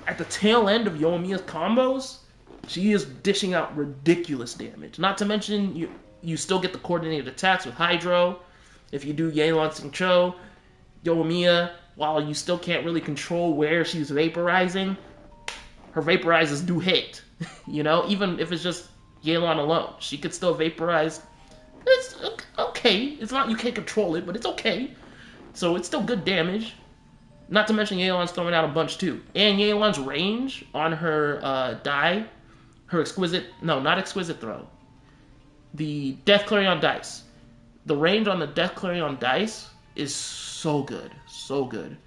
Speaker 1: at the tail end of Yoimiya's combos, she is dishing out ridiculous damage. Not to mention you still get the coordinated attacks with Hydro. If you do Yelan Xingqiu, Yoimiya, while you still can't really control where she's vaporizing, her vaporizers do hit. You know, even if it's just Yelan alone, she could still vaporize. It's okay. It's not, you can't control it, but it's okay. So it's still good damage. Not to mention Yelan's throwing out a bunch too. And Yelan's range on her die, her not exquisite throw, the Death Clarion dice. The range on the Death Clarion dice is so good. So good.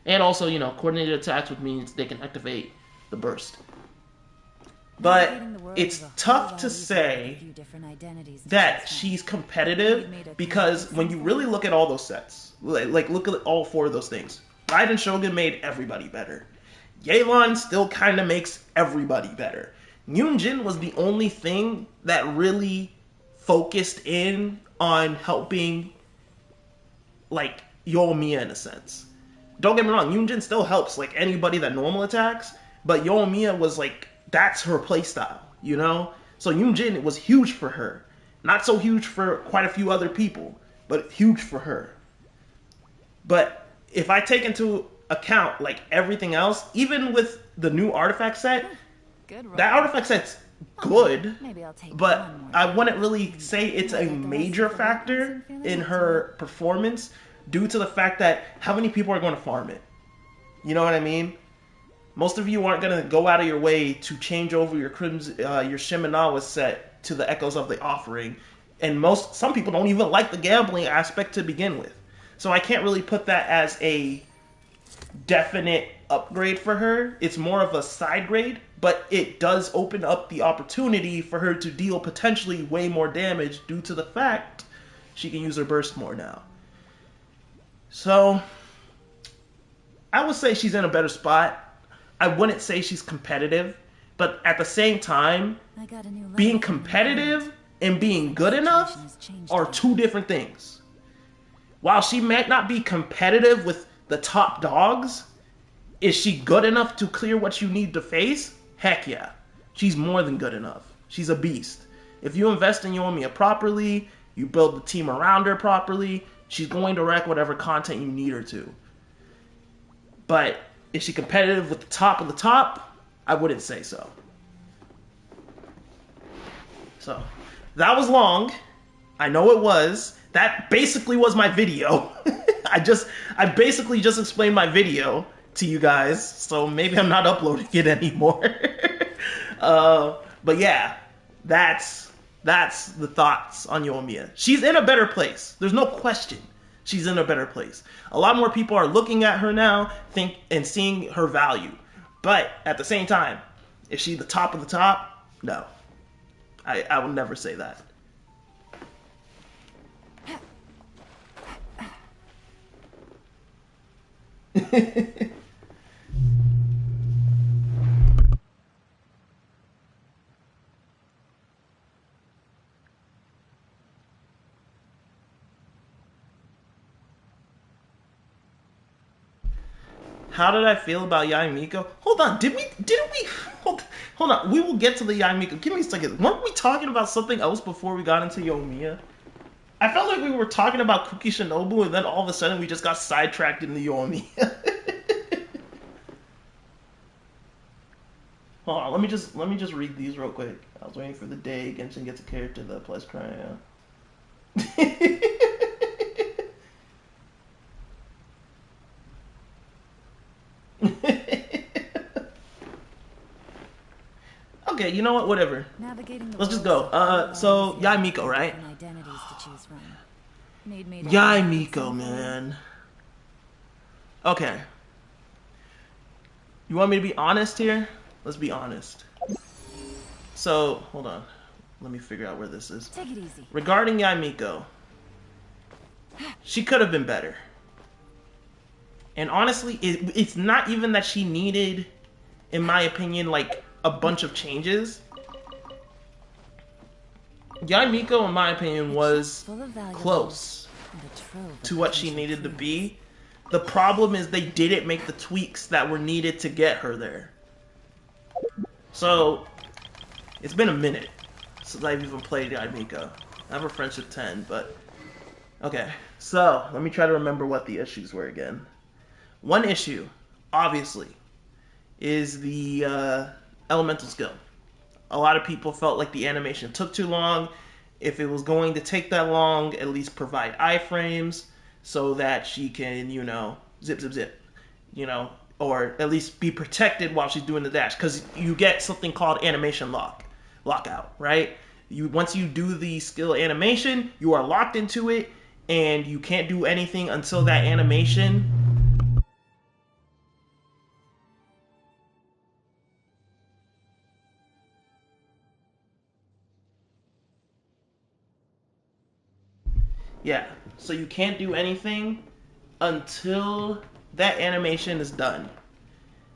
Speaker 1: And also, you know, coordinated attacks, which means they can activate the burst. But it's tough to say that she's competitive because when you really look at all those sets, like look at all four of those things, Raiden Shogun made everybody better. Yelan still kind of makes everybody better. Yunjin was the only thing that really focused in on helping, like, Yoimiya in a sense. Don't get me wrong, Yunjin still helps, like, anybody that normal attacks, but Yoimiya was, like, that's her playstyle, you know? So Yunjin was huge for her. Not so huge for quite a few other people, but huge for her. But if I take into account, like, everything else, even with the new artifact set, that artifact set's good, but I wouldn't really say it's a major factor in her performance due to the fact that how many people are going to farm it? You know what I mean? Most of you aren't going to go out of your way to change over your your Shimenawa set to the Echoes of the Offering, and some people don't even like the gambling aspect to begin with. So I can't really put that as a definite upgrade for her. It's more of a side grade, but it does open up the opportunity for her to deal potentially way more damage due to the fact she can use her burst more now. So I would say she's in a better spot. I wouldn't say she's competitive, but at the same time, being competitive and being good enough are two different things. While she might not be competitive with the top dogs, is she good enough to clear what you need to face? Heck yeah. She's more than good enough. She's a beast. If you invest in Yoimiya properly, you build the team around her properly, she's going to wreck whatever content you need her to. But is she competitive with the top of the top? I wouldn't say so. So, that was long. I know it was. That basically was my video. I basically just explained my video to you guys, so maybe I'm not uploading it anymore. But yeah, that's That's the thoughts on Yoimiya. She's in a better place. There's no question. She's in a better place. A lot more people are looking at her now, and seeing her value. But at the same time, is she the top of the top? No. I will never say that. How did I feel about Yaimiko? Hold on, didn't we hold on, we will get to the Yaimiko. Give me a second. Weren't we talking about something else before we got into Yoimiya? I felt like we were talking about Kuki Shinobu, and then all of a sudden we just got sidetracked into Yoimiya. Hold on, let me just read these real quick. I was waiting for the day Genshin gets a character that plays crying out. Okay, you know what? Whatever. Let's just go. So Yaimiko, right? Yaimiko, man. Okay. You want me to be honest here? Let's be honest. So, hold on. Let me figure out where this is.
Speaker 2: Take it easy.
Speaker 1: Regarding Yaimiko, she could have been better. And honestly, it's not even that she needed, in my opinion, like a bunch of changes. Yaimiko, in my opinion, was close to what she needed to be. The problem is they didn't make the tweaks that were needed to get her there. So, it's been a minute since I've even played Yaimiko. I have a friendship 10, but... Okay, so, let me try to remember what the issues were again. One issue, obviously, is the elemental skill. A lot of people felt like the animation took too long. If it was going to take that long, at least provide iframes so that she can, you know, zip, zip, zip, you know, or at least be protected while she's doing the dash. Because you get something called animation lockout, right? Once you do the skill animation, you are locked into it, and you can't do anything until that animation... Yeah, so you can't do anything until that animation is done.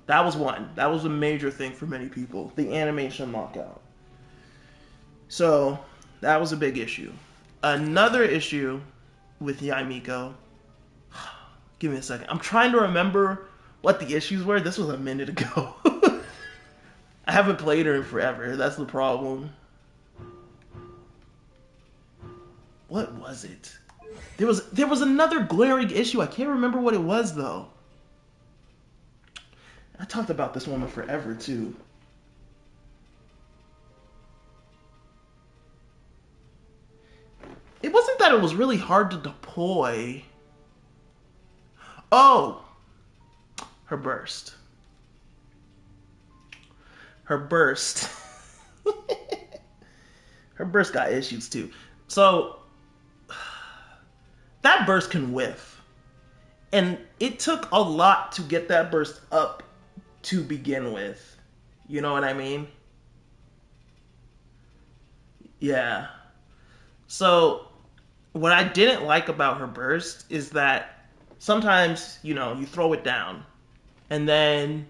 Speaker 1: That was one. That was a major thing for many people. The animation lockout. So, that was a big issue. Another issue with Yaimiko... Give me a second. I'm trying to remember what the issues were. This was a minute ago. I haven't played her in forever. That's the problem. What was it? There was another glaring issue. I can't remember what it was, though. I talked about this woman forever, too. It wasn't that it was really hard to deploy. Oh! Her burst. Her burst. Her burst got issues, too. So... that burst can whiff. And it took a lot to get that burst up to begin with. You know what I mean? Yeah. So, what I didn't like about her burst is that sometimes, you know, you throw it down, and then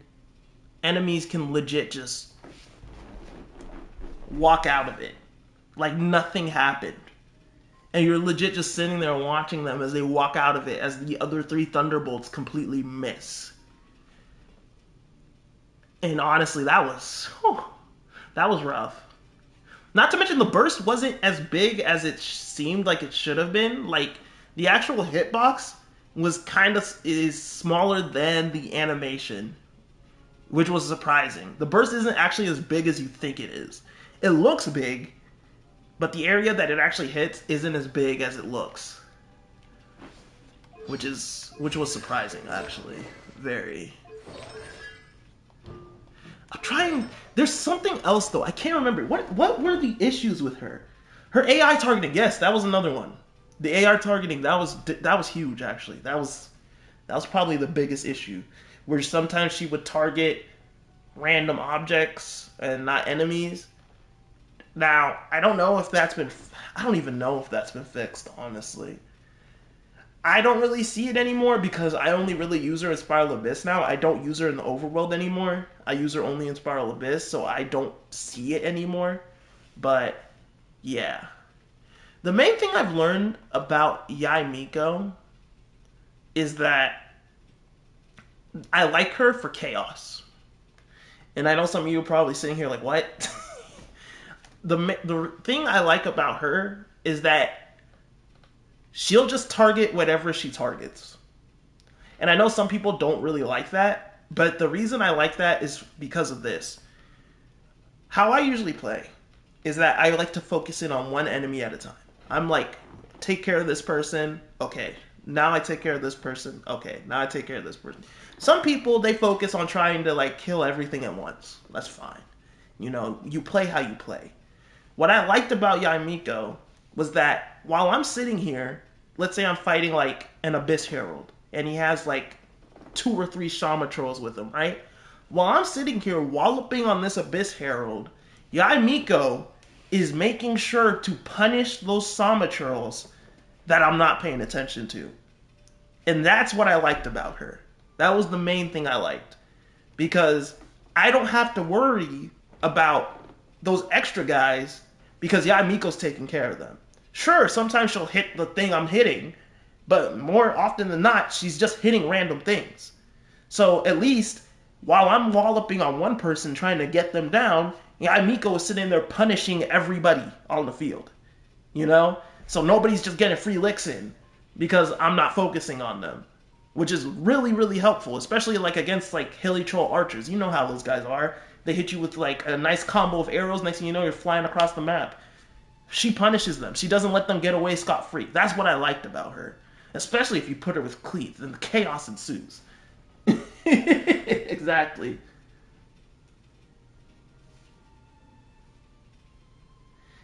Speaker 1: enemies can legit just walk out of it. Like nothing happened. And you're legit just sitting there watching them as they walk out of it, as the other 3 Thunderbolts completely miss. And honestly, that was rough. Not to mention the burst wasn't as big as it seemed like it should have been. Like, the actual hitbox is smaller than the animation, which was surprising. The burst isn't actually as big as you think it is. It looks big, but the area that it actually hits isn't as big as it looks. Which was surprising, actually. Very. I'm trying... There's something else, though. I can't remember. What were the issues with her? Her AI targeting, yes, that was another one. The AI targeting, that was huge actually. That was probably the biggest issue, where sometimes she would target random objects and not enemies. Now, I don't even know if that's been fixed, honestly. I don't really see it anymore because I only really use her in Spiral Abyss now. I don't use her in the Overworld anymore. I use her only in Spiral Abyss, so I don't see it anymore. But, yeah. The main thing I've learned about Yae Miko is that I like her for chaos. And I know some of you are probably sitting here like, what? The thing I like about her is that she'll just target whatever she targets. And I know some people don't really like that, but the reason I like that is because of this. How I usually play is that I like to focus in on one enemy at a time. I'm like, take care of this person, okay. Now I take care of this person, okay. Now I take care of this person. Some people, they focus on trying to like kill everything at once. That's fine. You know, you play how you play. What I liked about Yae Miko was that while I'm sitting here, let's say I'm fighting like an Abyss Herald, and he has like 2 or 3 Shama Trolls with him, right? While I'm sitting here walloping on this Abyss Herald, Yae Miko is making sure to punish those Sama Trolls that I'm not paying attention to. And that's what I liked about her. That was the main thing I liked. Because I don't have to worry about those extra guys because Yae Miko's taking care of them. Sure, sometimes she'll hit the thing I'm hitting, but more often than not, she's just hitting random things. So at least, while I'm walloping on one person trying to get them down, Yae Miko is sitting there punishing everybody on the field. You know? So nobody's just getting free licks in because I'm not focusing on them. Which is really, really helpful, especially like against like Hilly Troll archers. You know how those guys are. They hit you with like a nice combo of arrows, next thing you know you're flying across the map. She punishes them. She doesn't let them get away scot-free. That's what I liked about her. Especially if you put her with Cleave, then the chaos ensues. Exactly.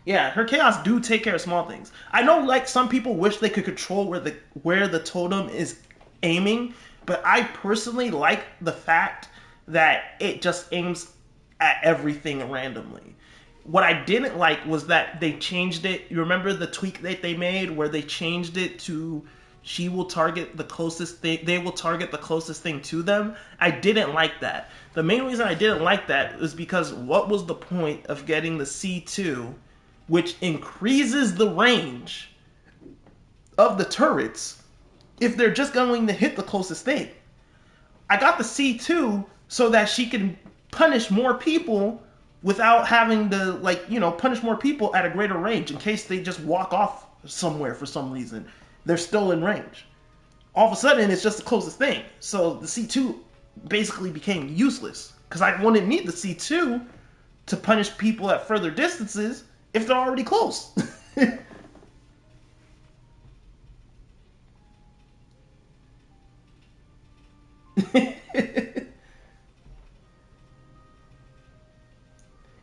Speaker 1: Yeah, her chaos do take care of small things. I know like some people wish they could control where the totem is aiming, but I personally like the fact that it just aims at everything randomly. What I didn't like was that they changed it. You remember the tweak that they made where they changed it to she will target the closest thing, they will target the closest thing to them? I didn't like that. The main reason I didn't like that was because what was the point of getting the C2, which increases the range of the turrets, if they're just going to hit the closest thing? I got the C2 so that she can punish more people without having to, like, you know, punish more people at a greater range in case they just walk off somewhere for some reason. They're still in range. All of a sudden, it's just the closest thing. So the C2 basically became useless because I wouldn't need the C2 to punish people at further distances if they're already close.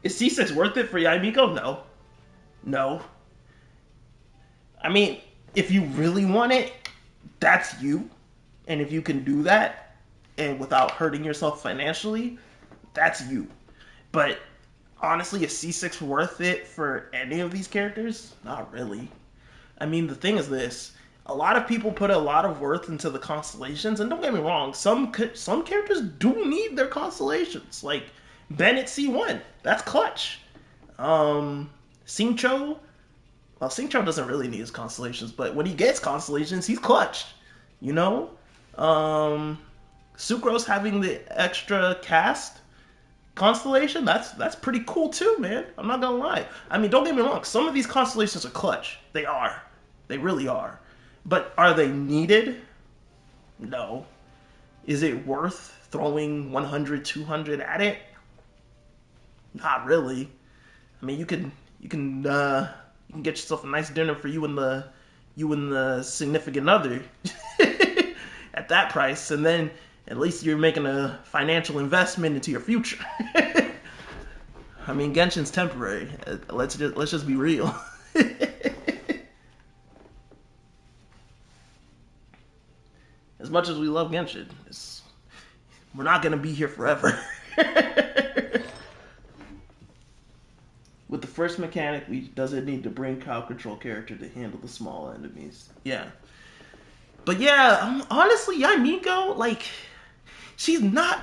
Speaker 1: Is C6 worth it for Yae Miko? No. No. I mean, if you really want it, that's you. And if you can do that, and without hurting yourself financially, that's you. But honestly, is C6 worth it for any of these characters? Not really. I mean, the thing is this. A lot of people put a lot of worth into the constellations, and don't get me wrong, some characters do need their constellations. Like, Bennett C1, that's clutch. Xingqiu, well, Xingqiu doesn't really need his constellations, but when he gets constellations, he's clutch. You know? Sucrose having the extra cast constellation, that's pretty cool too, man. I'm not gonna lie. I mean, don't get me wrong, some of these constellations are clutch. They are. They really are. But are they needed? No. Is it worth throwing 100, 200 at it? Not really. I mean, you can get yourself a nice dinner for you and the significant other at that price, and then at least you're making a financial investment into your future. I mean, Genshin's temporary. Let's just be real. As much as we love Genshin, we're not gonna be here forever. With the first mechanic, we doesn't need to bring crowd control character to handle the small enemies. Yeah. But yeah, honestly, Yaimiko, like, she's not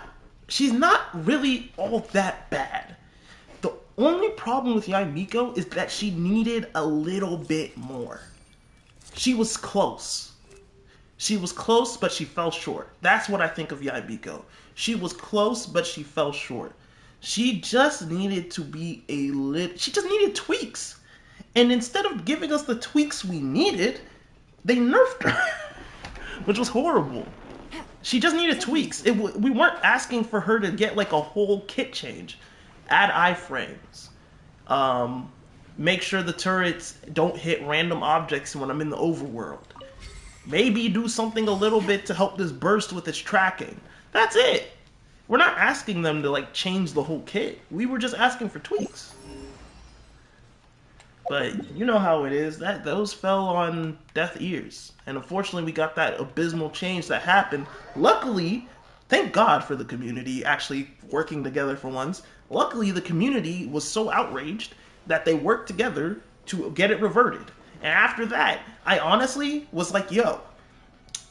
Speaker 1: really all that bad. The only problem with Yaimiko is that she needed a little bit more. She was close. She was close, but she fell short. That's what I think of Yaimiko. She was close, but she fell short. She just needed to be she just needed tweaks. And instead of giving us the tweaks we needed, they nerfed her. Which was horrible. She just needed tweaks. We weren't asking for her to get like a whole kit change. Add iframes. Make sure the turrets don't hit random objects when I'm in the overworld. Maybe do something a little bit to help this burst with its tracking. That's it. We're not asking them to like change the whole kit. We were just asking for tweaks. But you know how it is. Those fell on deaf ears. And unfortunately we got that abysmal change that happened. Luckily, thank God for the community actually working together for once. Luckily the community was so outraged that they worked together to get it reverted. And after that, I honestly was like, yo,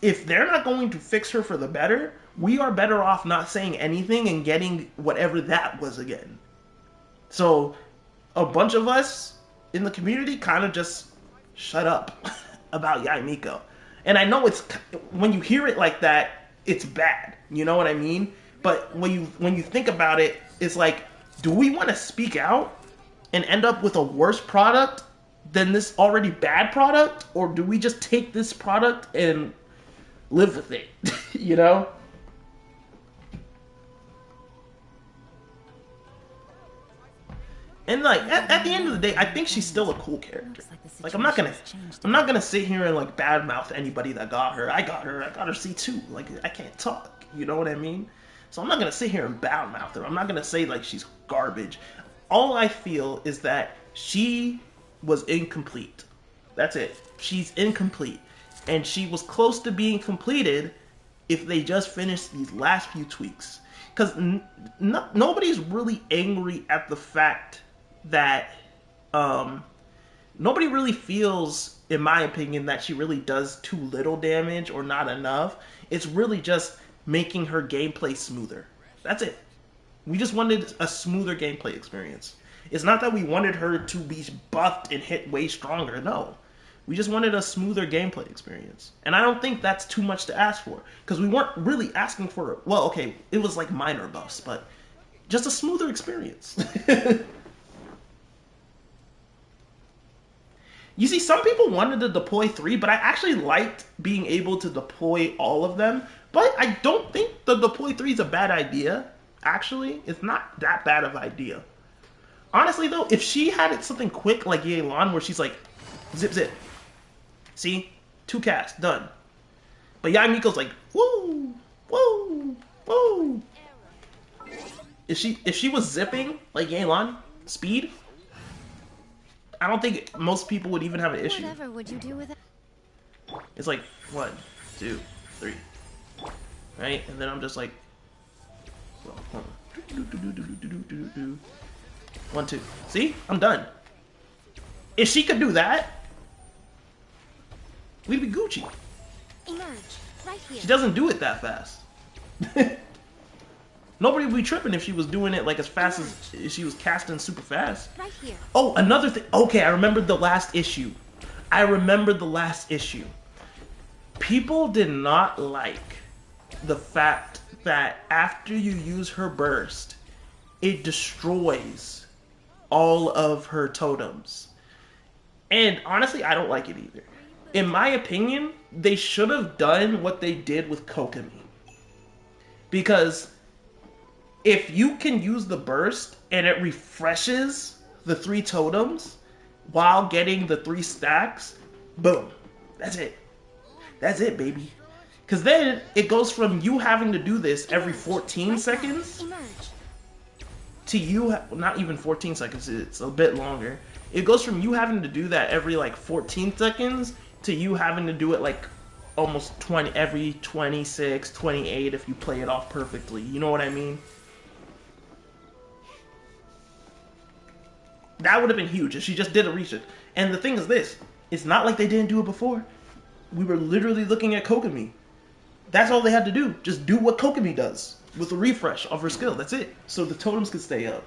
Speaker 1: if they're not going to fix her for the better, we are better off not saying anything and getting whatever that was again. So a bunch of us in the community kind of just shut up about Yaimiko. And I know it's, when you hear it like that, it's bad. You know what I mean? But when you think about it, it's like, do we want to speak out and end up with a worse product than this already bad product? Or do we just take this product and live with it? You know? And like at the end of the day, I think she's still a cool character. Like I'm not gonna sit here and like badmouth anybody that got her. I got her C2. Like I can't talk. You know what I mean? So I'm not gonna sit here and badmouth her. I'm not gonna say like she's garbage. All I feel is that she was incomplete. That's it. She's incomplete. And she was close to being completed if they just finished these last few tweaks. Because nobody's really angry at the fact that nobody really feels, in my opinion, that she really does too little damage or not enough. It's really just making her gameplay smoother. That's it. We just wanted a smoother gameplay experience. It's not that we wanted her to be buffed and hit way stronger. No. We just wanted a smoother gameplay experience. And I don't think that's too much to ask for. Because we weren't really asking for, well, okay, it was like minor buffs, but just a smoother experience. You see, some people wanted to deploy 3, but I actually liked being able to deploy all of them. But I don't think the deploy 3 is a bad idea. Actually, it's not that bad of an idea. Honestly, though, if she had it something quick like Yelan, where she's like, zip, zip. See? 2 casts, done. But Yaimiko's like, woo, woo, woo. If she was zipping like Yelan, speed, I don't think most people would even have an issue.
Speaker 4: Whatever would you do with it?
Speaker 1: It's like 1, 2, 3, right? And then I'm just like, well, hold on. 1, 2. See? I'm done. If she could do that, we'd be Gucci.
Speaker 4: Emerge, right here.
Speaker 1: She doesn't do it that fast. Nobody would be tripping if she was doing it like as fast as she was casting super fast.
Speaker 4: Right here.
Speaker 1: Oh, another thing. Okay, I remembered the last issue. People did not like the fact that after you use her burst, it destroys all of her totems. And honestly, I don't like it either. In my opinion, they should have done what they did with Kokomi. Because if you can use the burst and it refreshes the 3 totems while getting the 3 stacks, boom. That's it. That's it, baby. Because then it goes from you having to do this every 14 seconds to you, not even 14 seconds, it's a bit longer. It goes from you having to do that every like 14 seconds to you having to do it like almost 20 every 26, 28 if you play it off perfectly. You know what I mean? That would have been huge if she just did a research. And the thing is this, it's not like they didn't do it before. We were literally looking at Kokomi. That's all they had to do. Just do what Kokomi does with a refresh of her skill. That's it. So the totems could stay up.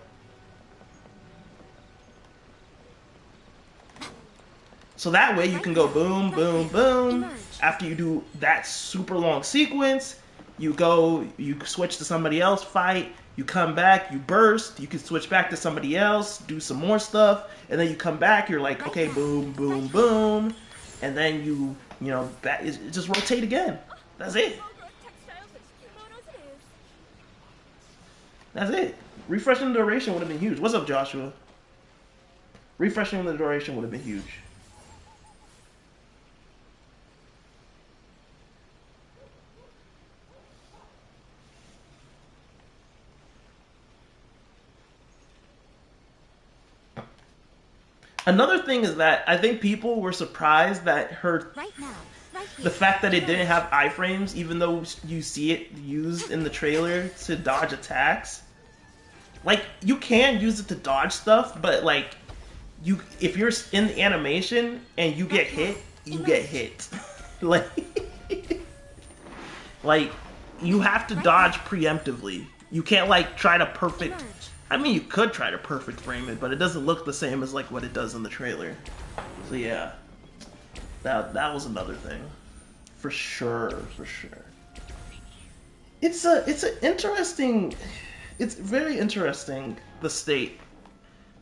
Speaker 1: So that way you can go boom, boom, boom. After you do that super long sequence, you switch to somebody else, fight, you come back, you burst, you can switch back to somebody else, do some more stuff, and then you come back, you're like, okay, boom, boom, boom, and then you just rotate again. That's it. That's it. Refreshing the duration would have been huge. What's up, Joshua? Refreshing the duration would have been huge. Another thing is that I think people were surprised that the fact that it didn't have iframes, even though you see it used in the trailer to dodge attacks. Like, you can use it to dodge stuff, but like, if you're in the animation and you get hit, you get hit. like, like, you have to dodge preemptively. You can't like try to perfect. I mean, you could try to perfect frame it, but it doesn't look the same as like what it does in the trailer. So yeah, that was another thing, for sure. It's very interesting the state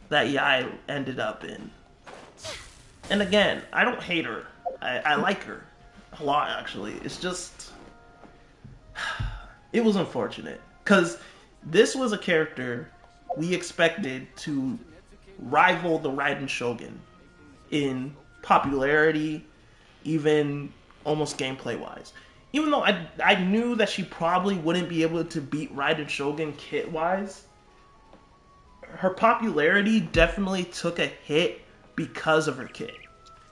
Speaker 1: that Yai ended up in. And again, I don't hate her. I like her a lot actually. It's just it was unfortunate because this was a character we expected to rival the Raiden Shogun in popularity, even almost gameplay-wise. Even though I knew that she probably wouldn't be able to beat Raiden Shogun kit-wise, her popularity definitely took a hit because of her kit.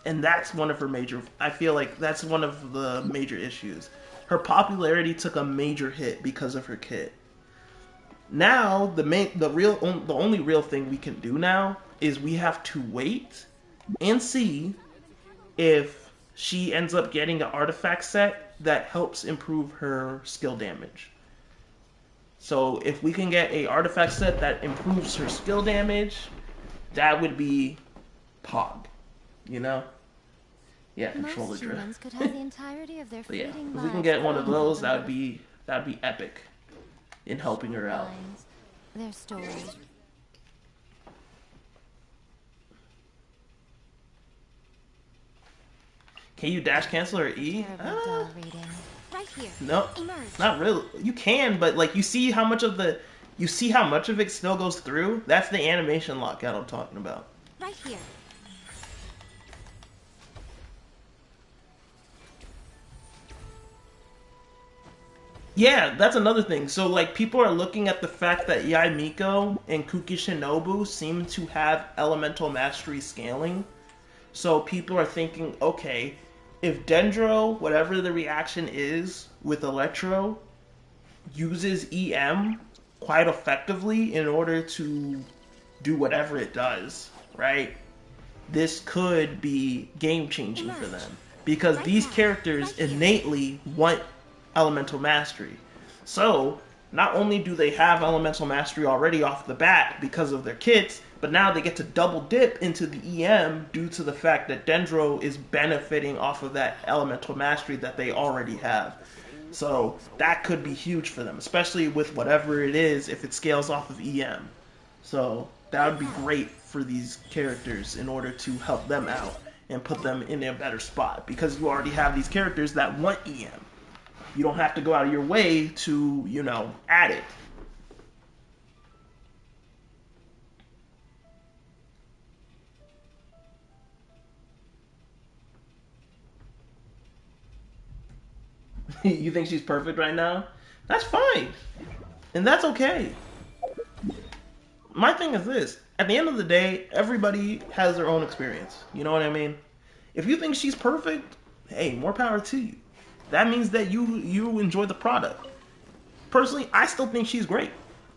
Speaker 1: And that's one of her major... I feel like that's one of the major issues. Her popularity took a major hit because of her kit. Now, the only real thing we can do now is we have to wait and see if she ends up getting an artifact set that helps improve her skill damage. So if we can get a artifact set that improves her skill damage, that would be Pog, you know? Yeah, controller drift.
Speaker 4: Could have the entirety of their
Speaker 1: yeah, if we can get one of those, that'd be epic in helping her out.
Speaker 4: Their stories.
Speaker 1: Can you dash cancel or E?
Speaker 4: Right here.
Speaker 1: No, not really. You can, but like you see how much of it still goes through. That's the animation lockout I'm talking about.
Speaker 4: Right here.
Speaker 1: Yeah, that's another thing. So, like, people are looking at the fact that Yai Miko and Kuki Shinobu seem to have elemental mastery scaling. So people are thinking, okay, if Dendro, whatever the reaction is with Electro, uses EM quite effectively in order to do whatever it does, right? This could be game-changing for them. Because these characters innately want elemental mastery. So, not only do they have elemental mastery already off the bat because of their kits, but now they get to double dip into the EM due to the fact that Dendro is benefiting off of that elemental mastery that they already have. So, that could be huge for them, especially with whatever it is if it scales off of EM. So, that would be great for these characters in order to help them out and put them in a better spot, because you already have these characters that want EM. You don't have to go out of your way to, you know, add it. You think she's perfect right now? That's fine. And that's okay. My thing is this. At the end of the day, everybody has their own experience. You know what I mean? If you think she's perfect, hey, more power to you. that means that you enjoy the product. Personally, I still think she's great.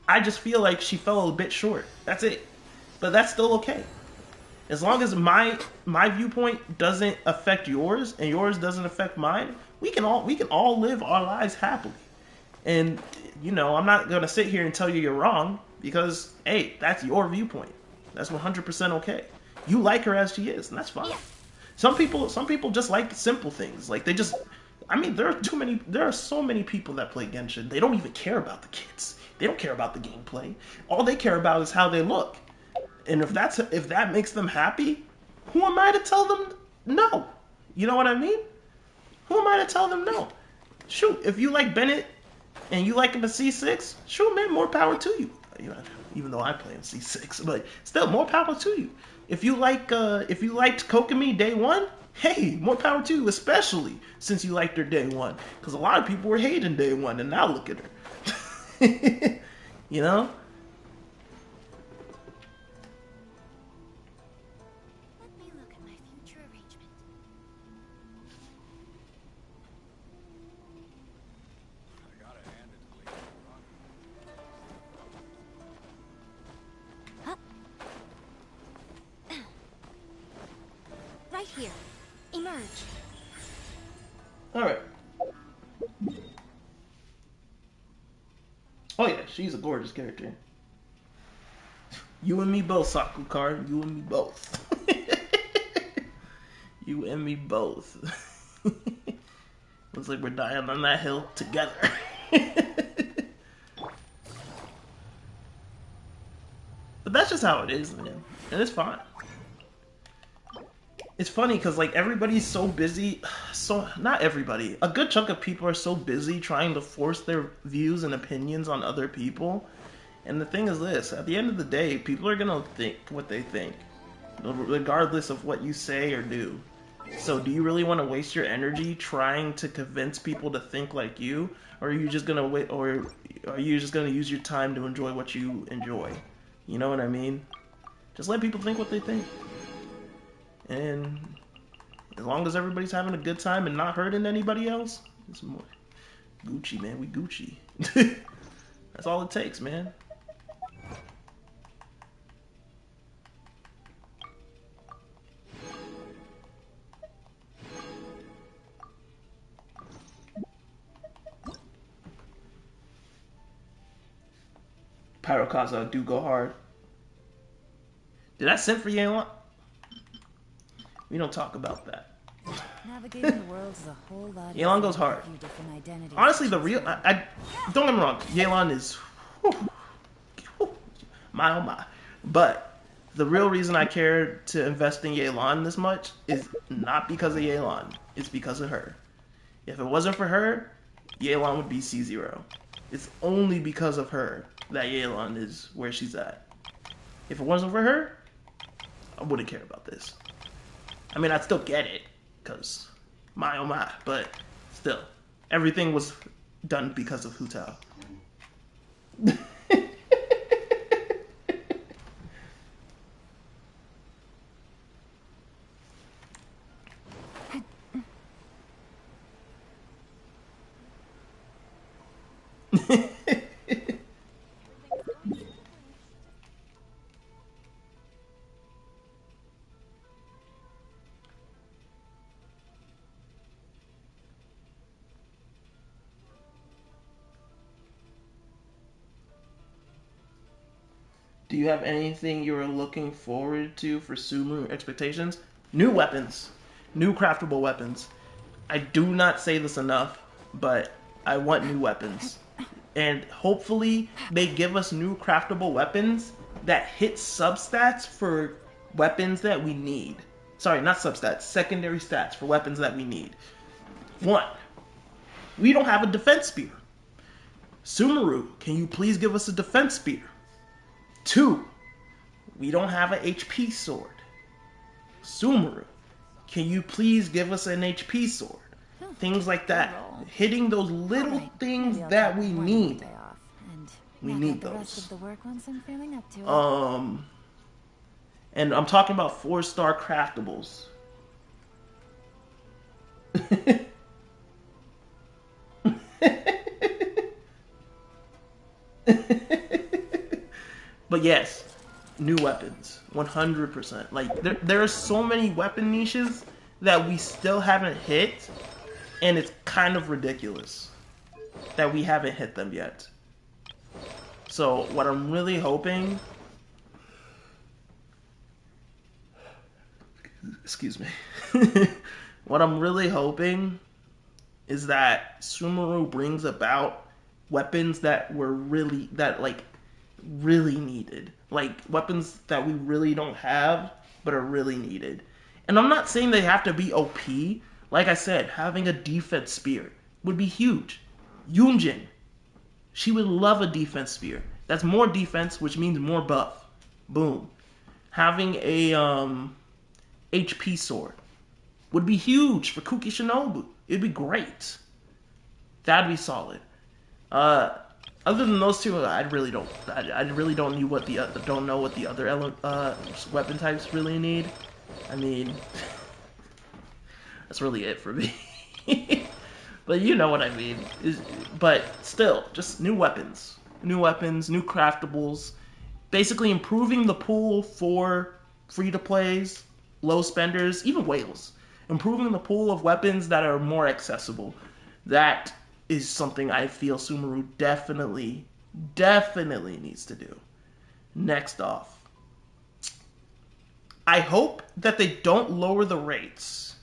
Speaker 1: I just feel like she fell a bit short. That's it. But that's still okay. As long as my viewpoint doesn't affect yours and yours doesn't affect mine, we can all live our lives happily. And you know, I'm not gonna sit here and tell you you're wrong because hey, that's your viewpoint. That's 100% okay. You like her as she is, and that's fine.
Speaker 4: Yeah.
Speaker 1: Some people just like simple things. Like they just, I mean, there are so many people that play Genshin. They don't even care about the kids. They don't care about the gameplay. All they care about is how they look. And if that makes them happy, who am I to tell them no? You know what I mean? Who am I to tell them no? Shoot, if you like Bennett and you like him at C6, shoot, man, more power to you. Even though I play in C6, but still, more power to you. If you liked Kokomi day one, hey, more power to you, especially since you liked her day one. Because a lot of people were hating day one, and now look at her. You know?
Speaker 4: Let me look at my future arrangement.
Speaker 5: I gotta hand it to Lady.
Speaker 4: Right here. Emerge.
Speaker 1: Alright. Oh yeah, she's a gorgeous character. You and me both, Sakukar. You and me both. You and me both. Looks like we're dying on that hill together. But that's just how it is, man. And it's fine. It's funny because like everybody's so busy, so not everybody, a good chunk of people are so busy trying to force their views and opinions on other people. And the thing is this, at the end of the day, people are gonna think what they think, regardless of what you say or do. So do you really want to waste your energy trying to convince people to think like you, or are you just gonna wait, or are you just gonna use your time to enjoy what you enjoy? You know what I mean? Just let people think what they think. And as long as everybody's having a good time and not hurting anybody else, it's more Gucci, man. We Gucci. That's all it takes, man. Pyrokaza do go hard. Did I send for Yelan? We don't talk about that.
Speaker 2: Navigating the world is a whole lot.
Speaker 1: Yelan goes hard. Honestly, the real I don't get me wrong. Yelan is my oh my. But the real reason I care to invest in Yelan this much is not because of Yelan. It's because of her. If it wasn't for her, Yelan would be C0. It's only because of her that Yelan is where she's at. If it wasn't for her, I wouldn't care about this. I mean, I'd still get it, because my oh my, but still, everything was done because of Hu Tao. Do you have anything you are looking forward to for Sumeru expectations? New weapons. New craftable weapons. I do not say this enough, but I want new weapons. And hopefully they give us new craftable weapons that hit substats for weapons that we need. Sorry, not substats. Secondary stats for weapons that we need. 1. We don't have a defense spear. Sumeru, can you please give us a defense spear? 2, we don't have an HP sword. Sumeru, can you please give us an HP sword? Things like that. Hitting those little things that we need. We need those. And I'm talking about 4-star craftables. But yes, new weapons, 100%. Like there are so many weapon niches that we still haven't hit, and it's kind of ridiculous that we haven't hit them yet. So what I'm really hoping, excuse me, what I'm really hoping is that Sumeru brings about weapons that were really needed, like weapons that we really don't have but are really needed. And I'm not saying they have to be OP. Like I said, having a defense spear would be huge. Yunjin, she would love a defense spear. That's more defense, which means more buff. Boom. Having a HP sword would be huge for Kuki Shinobu. It'd be great. That'd be solid. Other than those two, I really don't know what the other weapon types really need. I mean, that's really it for me. But you know what I mean. But still, just new weapons, new craftables. Basically improving the pool for free-to-plays, low spenders, even whales. Improving the pool of weapons that are more accessible. That is something I feel Sumeru definitely needs to do. Next off, I hope that they don't lower the rates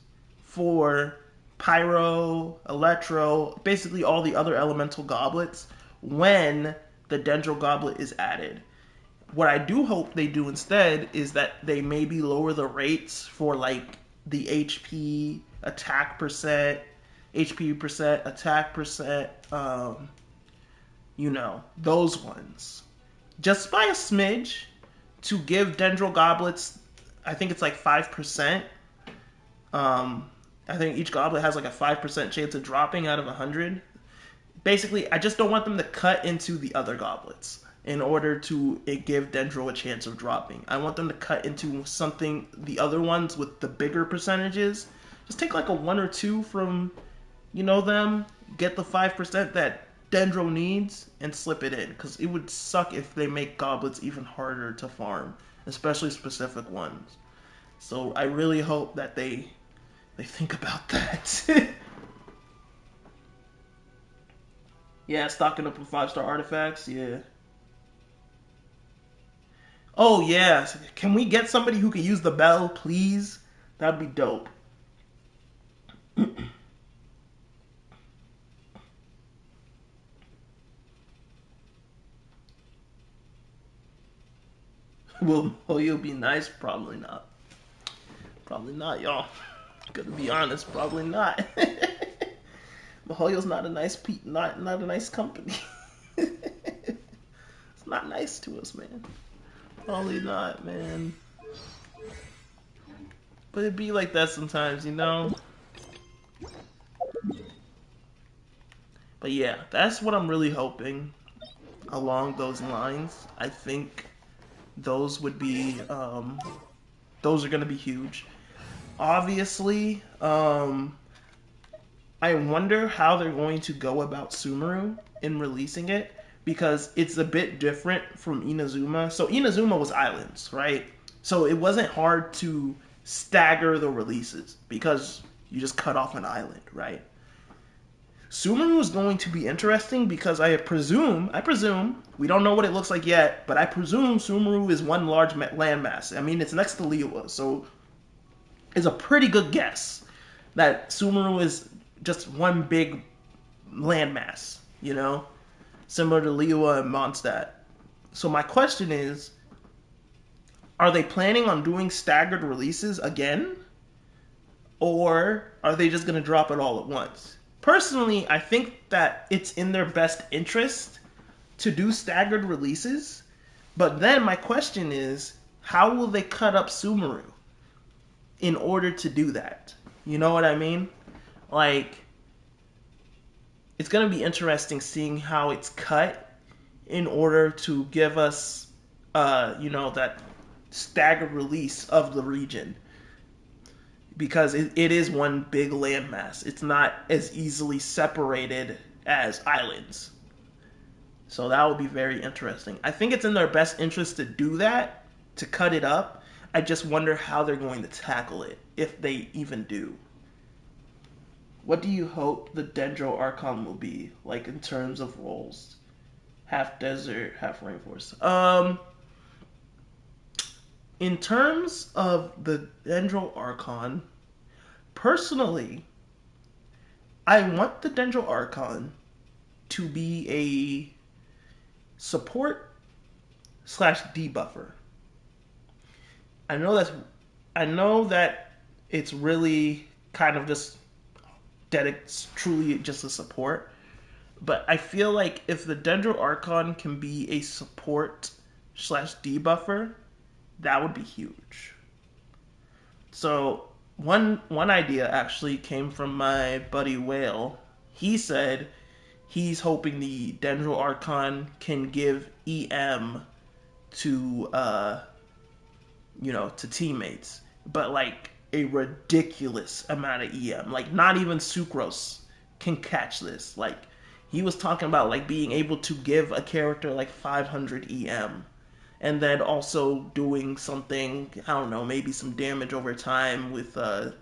Speaker 1: for Pyro, Electro, basically all the other elemental goblets when the Dendro goblet is added. What I do hope they do instead is that they maybe lower the rates for like the HP, attack percent, attack percent, those ones. Just by a smidge to give Dendro goblets, I think it's like 5%. I think each goblet has like a 5% chance of dropping out of 100. Basically, I just don't want them to cut into the other goblets in order to give Dendro a chance of dropping. I want them to cut into the other ones with the bigger percentages. Just take like a 1 or 2 from, them, get the 5% that Dendro needs, and slip it in. Because it would suck if they make goblets even harder to farm, especially specific ones. So I really hope that they think about that. Yeah, stocking up with 5-star artifacts, yeah. Oh, yeah. Can we get somebody who can use the bell, please? That'd be dope. Will Hoyo be nice? Probably not. Probably not, y'all. Gotta be honest, probably not. Hoyo's not a nice not a nice company. It's not nice to us, man. Probably not, man. But it'd be like that sometimes, But yeah, that's what I'm really hoping along those lines. I think those would be, those are going to be huge. Obviously, I wonder how they're going to go about Sumeru in releasing it, because it's a bit different from Inazuma. So Inazuma was islands, right? So it wasn't hard to stagger the releases because you just cut off an island, right? Sumeru is going to be interesting because I presume, we don't know what it looks like yet, but I presume Sumeru is one large landmass. I mean, it's next to Liyue, so it's a pretty good guess that Sumeru is just one big landmass, similar to Liyue and Mondstadt. So my question is, are they planning on doing staggered releases again? Or are they just going to drop it all at once? Personally, I think that it's in their best interest to do staggered releases. But then my question is, how will they cut up Sumeru in order to do that? You know what I mean? Like, it's going to be interesting seeing how it's cut in order to give us, that staggered release of the region. Because it is one big landmass. It's not as easily separated as islands. So that would be very interesting. I think it's in their best interest to do that, to cut it up. I just wonder how they're going to tackle it, if they even do. What do you hope the Dendro Archon will be, like in terms of roles? Half desert, half rainforest. In terms of the Dendro Archon, personally, I want the Dendro Archon to be a support slash debuffer. I know that it's really kind of just that it's truly just a support, but I feel like if the Dendro Archon can be a support slash debuffer, that would be huge. So one idea actually came from my buddy Whale. He said he's hoping the Dendro Archon can give EM to to teammates, but like a ridiculous amount of EM. Like not even Sucrose can catch this. Like he was talking about like being able to give a character like 500 EM, and then also doing something, I don't know, maybe some damage over time with Dendro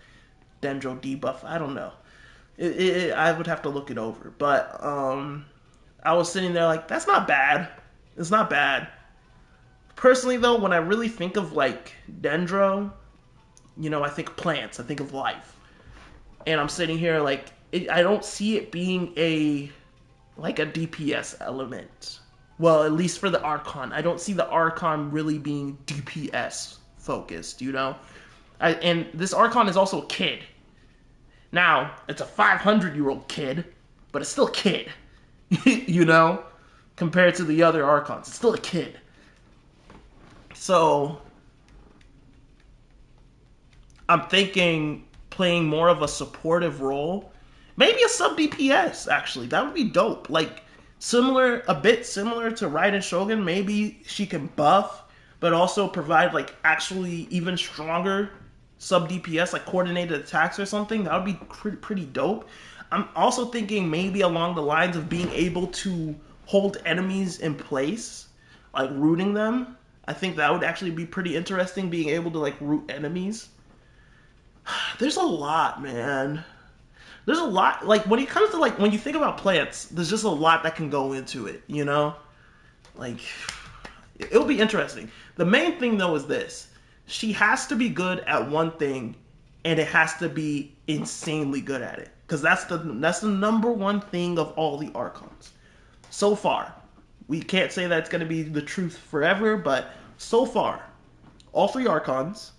Speaker 1: debuff. I don't know. I would have to look it over, but I was sitting there like, that's not bad. It's not bad. Personally, though, when I really think of like Dendro, I think plants, I think of life, and I'm sitting here like I don't see it being a DPS element. Well, at least for the Archon, I don't see the Archon really being DPS focused. And this Archon is also a kid. Now it's a 500-year-old kid, but it's still a kid. Compared to the other Archons, it's still a kid. So I'm thinking playing more of a supportive role. Maybe a sub DPS, actually. That would be dope. Like, a bit similar to Raiden Shogun. Maybe she can buff, but also provide, like, actually even stronger sub DPS, like coordinated attacks or something. That would be pretty dope. I'm also thinking maybe along the lines of being able to hold enemies in place, like rooting them. I think that would actually be pretty interesting, being able to, like, root enemies. There's a lot, man. There's a lot. Like, when it comes to, like, when you think about plants, there's just a lot that can go into it, Like, it'll be interesting. The main thing, though, is this. She has to be good at one thing, and it has to be insanely good at it. Because that's the number one thing of all the Archons. So far. We can't say that's going to be the truth forever, but so far, all three Archons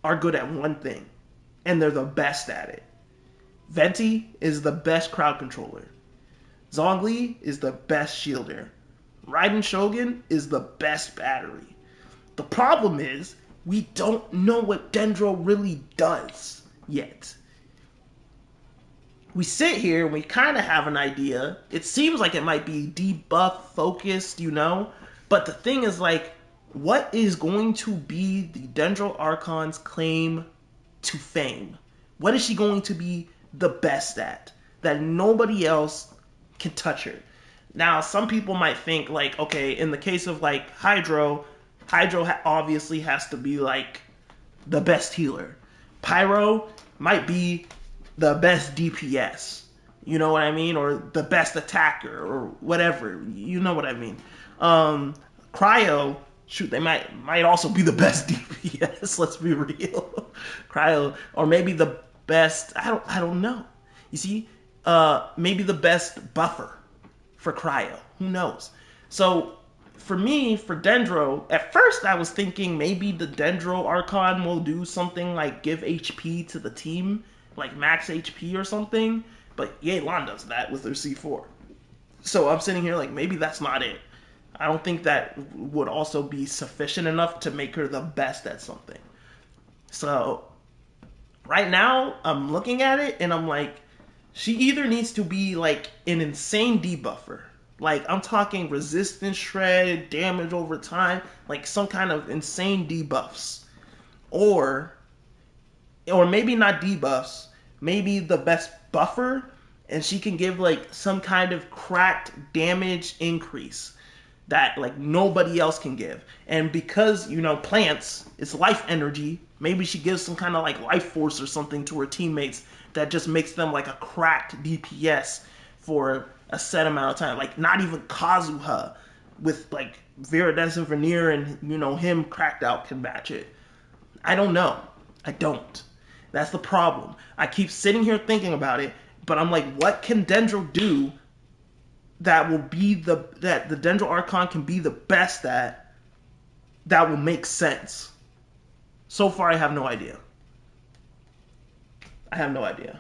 Speaker 1: are good at one thing, and they're the best at it. Venti is the best crowd controller. Zhongli is the best shielder. Raiden Shogun is the best battery. The problem is, we don't know what Dendro really does yet. We sit here and we kind of have an idea. It seems like it might be debuff focused, But the thing is, like, what is going to be the Dendro Archon's claim to fame? What is she going to be the best at that nobody else can touch her? Now, some people might think, like, okay, in the case of, like, Hydro obviously has to be, like, the best healer. Pyro might be the best DPS, you know what I mean, or the best attacker, or whatever, you know what I mean. Cryo, shoot, they might also be the best DPS. Let's be real. Cryo, or maybe the best. I don't know. You see, maybe the best buffer for Cryo. Who knows? So for me, for Dendro, at first I was thinking maybe the Dendro Archon will do something like give HP to the team, like max HP or something, but Yelan does that with her C4. So I'm sitting here like, maybe that's not it. I don't think that would also be sufficient enough to make her the best at something. So right now, I'm looking at it and I'm like, she either needs to be like an insane debuffer. Like, I'm talking resistance shred, damage over time, like some kind of insane debuffs. Or maybe not debuffs, maybe the best buffer, and she can give like some kind of cracked damage increase that like nobody else can give. And because, you know, plants, it's life energy, maybe she gives some kind of like life force or something to her teammates that just makes them like a cracked DPS for a set amount of time. Like not even Kazuha with like Viridescent Veneer and, you know, him cracked out can match it. I don't know. I don't. That's the problem. I keep sitting here thinking about it, but I'm like, what can Dendro do that will be that the Dendro Archon can be the best at, that will make sense? So far, I have no idea. I have no idea.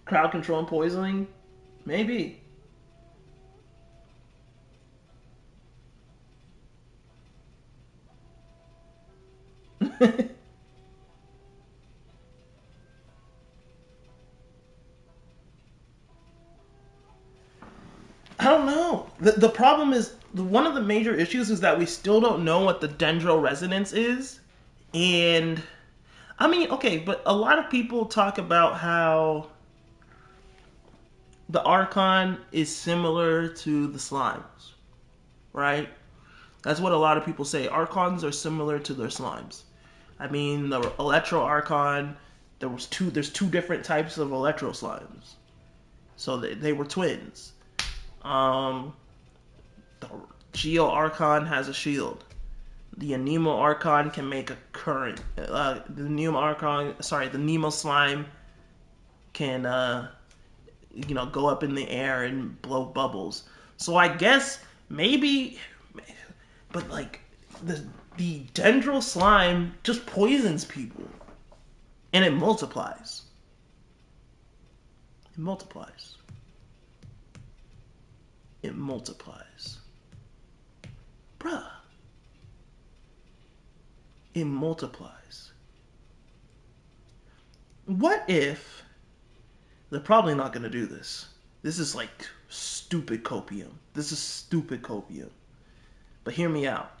Speaker 1: Crowd control and poisoning? Maybe. I don't know. The problem is, one of the major issues is that we still don't know what the Dendro resonance is. And, I mean, okay, but a lot of people talk about how the Archon is similar to the slimes, right? That's what a lot of people say. Archons are similar to their slimes. I mean, the Electro Archon, there's two different types of Electro slimes. So they were twins. The Geo Archon has a shield. The Anemo Archon can make a current. The Nemo Slime can, go up in the air and blow bubbles. So I guess maybe, but like the Dendro Slime just poisons people, and it multiplies. It multiplies. It multiplies. Bruh. It multiplies. What if... They're probably not going to do this. This is like stupid copium. This is stupid copium. But hear me out.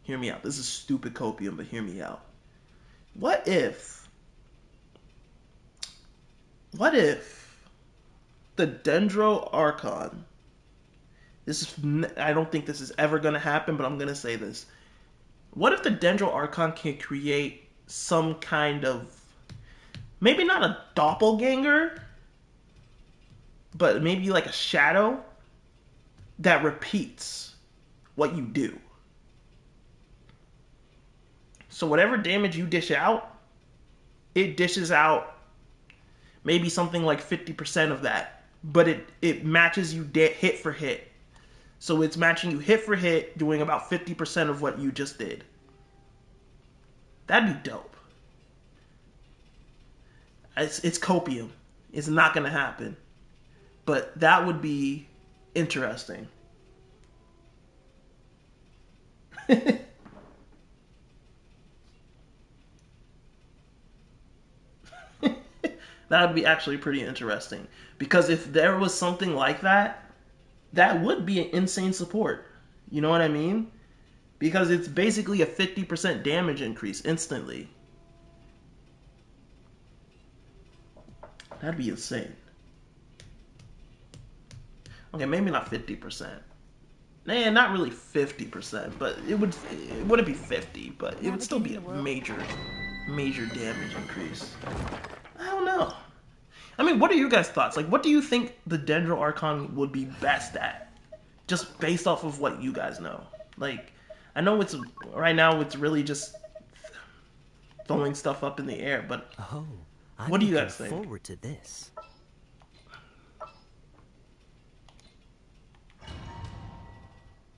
Speaker 1: Hear me out. This is stupid copium, but hear me out. What if the Dendro Archon... I don't think this is ever going to happen, but I'm going to say this. What if the Dendro Archon can create some kind of, maybe not a doppelganger, but maybe like a shadow that repeats what you do? So whatever damage you dish out, it dishes out maybe something like 50% of that, but it matches you hit for hit. So it's matching you hit for hit, doing about 50% of what you just did. That'd be dope. It's copium. It's not going to happen. But that would be interesting. That would be actually pretty interesting. Because if there was something like that, that would be an insane support. You know what I mean? Because it's basically a 50% damage increase instantly. That'd be insane. Okay, maybe not 50%. Nah, not really 50%, but it wouldn't be 50, but it would still be a major damage increase. I don't know. I mean, what are you guys' thoughts? Like, what do you think the Dendro Archon would be best at? Just based off of what you guys know. Like, I know right now it's really just throwing stuff up in the air, but what do you guys think?
Speaker 3: Forward to this.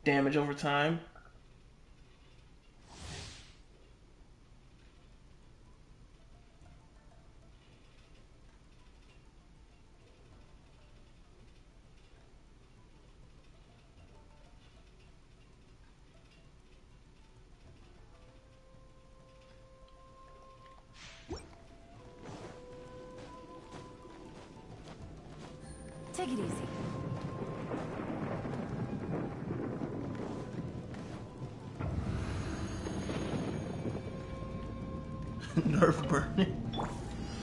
Speaker 1: Damage over time.
Speaker 2: Take it easy.
Speaker 1: Nerf burning.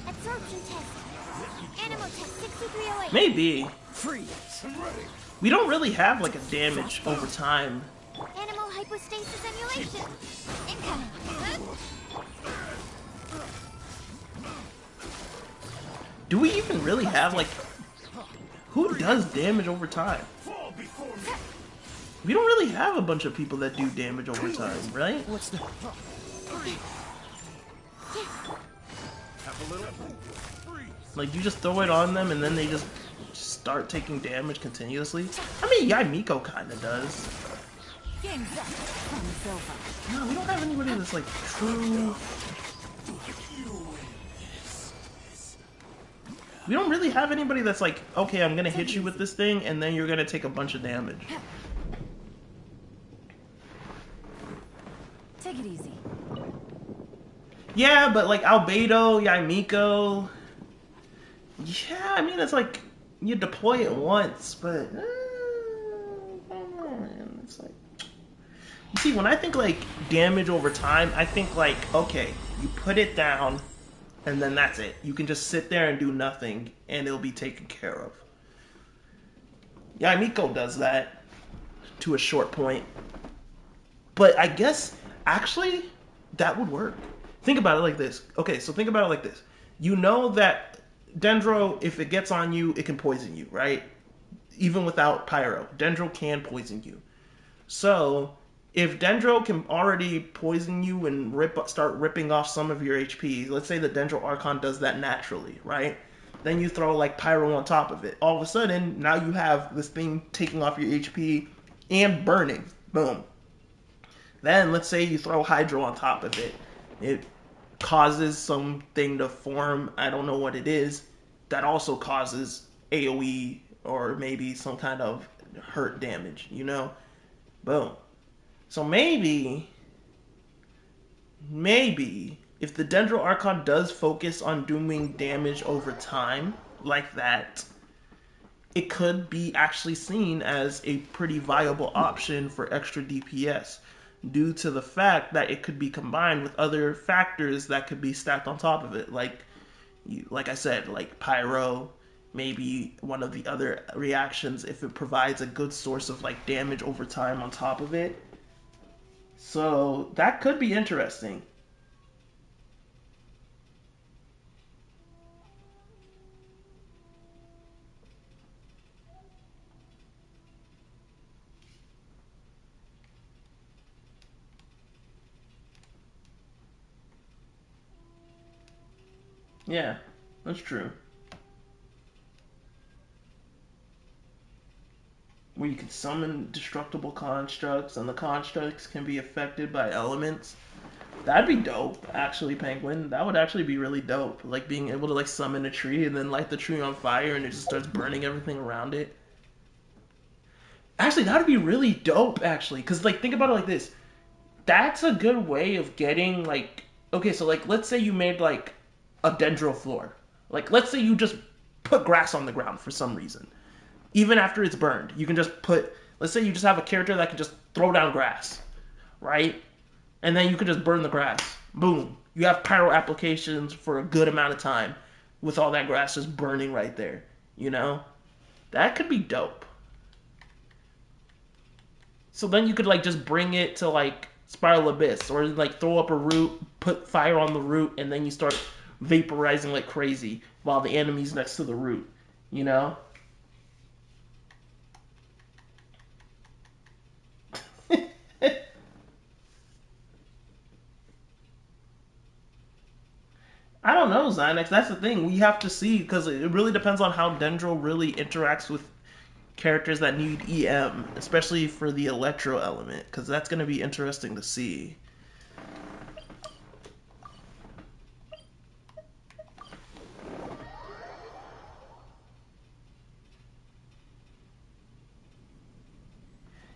Speaker 4: Absorption test. Animal test 6308.
Speaker 1: Maybe.
Speaker 3: Freeze.
Speaker 1: We don't really have like a damage over time.
Speaker 4: Animal hypostasis emulation. Incoming.
Speaker 1: Do we even really have like... Who does damage over time? We don't really have a bunch of people that do damage over time, right?
Speaker 3: What's the...
Speaker 5: Have a little.
Speaker 1: Like, you just throw it on them and then they just start taking damage continuously? I mean, Yaimiko kinda does.
Speaker 2: Game's up. It's over.
Speaker 1: No, we don't have anybody that's like true... We don't really have anybody that's like, okay, I'm gonna hit you with this thing and then you're gonna take a bunch of damage.
Speaker 2: Take it easy.
Speaker 1: Yeah, but like Albedo, Yaimiko... Yeah, I mean, it's like, you deploy it once, but... I don't know, man. It's like... You see, when I think like damage over time, I think like, okay, you put it down, and then that's it. You can just sit there and do nothing, and it'll be taken care of. Yaimiko does that, to a short point. But I guess, actually, that would work. Think about it like this. Okay, so think about it like this. You know that Dendro, if it gets on you, it can poison you, right? Even without Pyro. Dendro can poison you. So, if Dendro can already poison you and start ripping off some of your HP, let's say the Dendro Archon does that naturally, right? Then you throw like Pyro on top of it. All of a sudden, now you have this thing taking off your HP and burning. Boom. Then let's say you throw Hydro on top of it. It causes something to form, I don't know what it is, that also causes AoE or maybe some kind of hurt damage, you know? Boom. So maybe, if the Dendro Archon does focus on doing damage over time, like that, it could be actually seen as a pretty viable option for extra DPS, due to the fact that it could be combined with other factors that could be stacked on top of it, like I said, like Pyro, maybe one of the other reactions if it provides a good source of like damage over time on top of it. So that could be interesting. Yeah, that's true. Where you can summon destructible constructs, and the constructs can be affected by elements. That'd be dope, actually, Penguin. That would actually be really dope. Like, being able to, like, summon a tree and then light the tree on fire and it just starts burning everything around it. Actually, that'd be really dope, actually. Because, like, think about it like this. That's a good way of getting, like... Okay, so, like, let's say you made, like, a dendro floor. Like, let's say you just put grass on the ground for some reason. Even after it's burned, you can just put... Let's say you just have a character that can just throw down grass, right? And then you can just burn the grass. Boom. You have pyro applications for a good amount of time with all that grass just burning right there, you know? That could be dope. So then you could, like, just bring it to, like, Spiral Abyss, or, like, throw up a root, put fire on the root, and then you start vaporizing like crazy while the enemy's next to the root, you know? I don't know, Zynex. That's the thing. We have to see, because it really depends on how Dendro really interacts with characters that need EM, especially for the Electro element, because that's going to be interesting to see.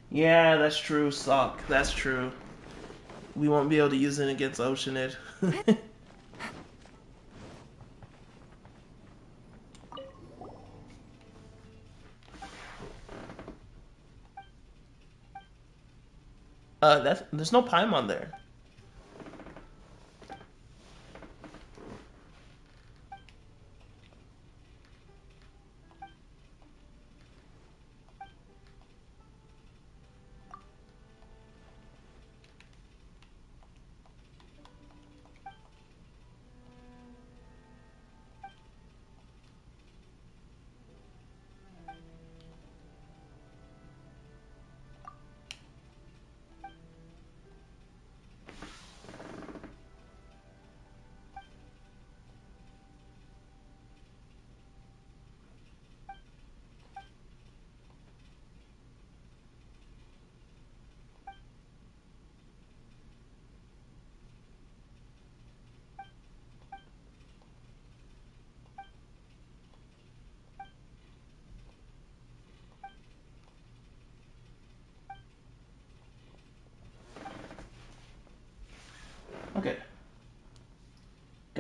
Speaker 1: Yeah, that's true, Sock. That's true. We won't be able to use it against Oceanid. There's no Paimon there.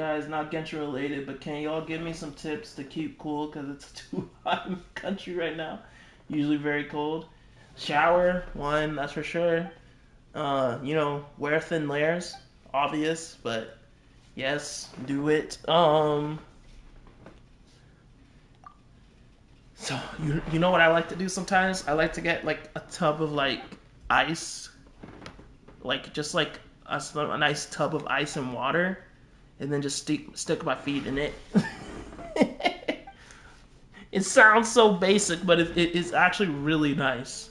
Speaker 1: guys, not Genshin related, but can y'all give me some tips to keep cool because it's too hot in the country right now? Usually very cold. Shower, one, that's for sure. Wear thin layers, obvious, but yes, do it. So you know what I like to do sometimes? I like to get like a tub of like ice, like just like a nice tub of ice and water, and then just stick my feet in it. It sounds so basic, but it's actually really nice.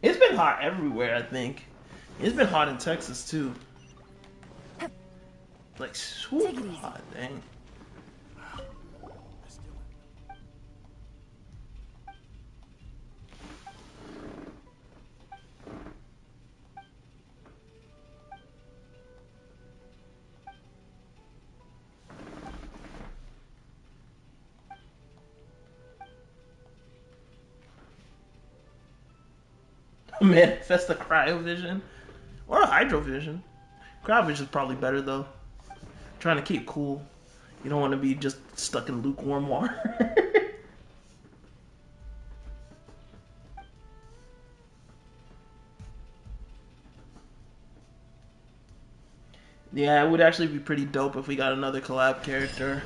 Speaker 1: It's been hot everywhere, I think. It's been hot in Texas too. Like super hot, dang. Manifest a cryovision or a hydrovision. Cryovision is probably better though. Trying to keep cool. You don't want to be just stuck in lukewarm water. Yeah, it would actually be pretty dope if we got another collab character.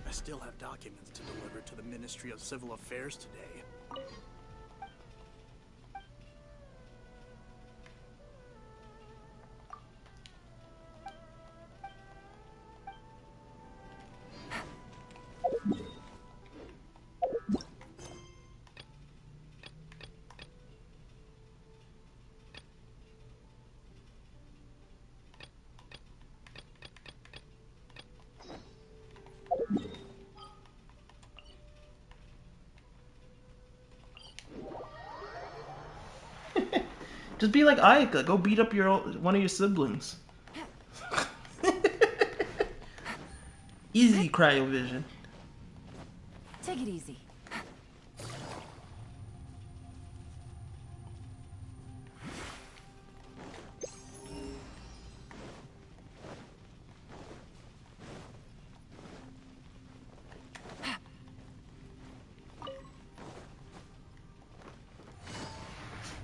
Speaker 5: I still have documents to deliver to the Ministry of Civil Affairs today.
Speaker 1: Just be like Ayaka. Go beat up one of your siblings. Easy cryovision.
Speaker 2: Take it easy.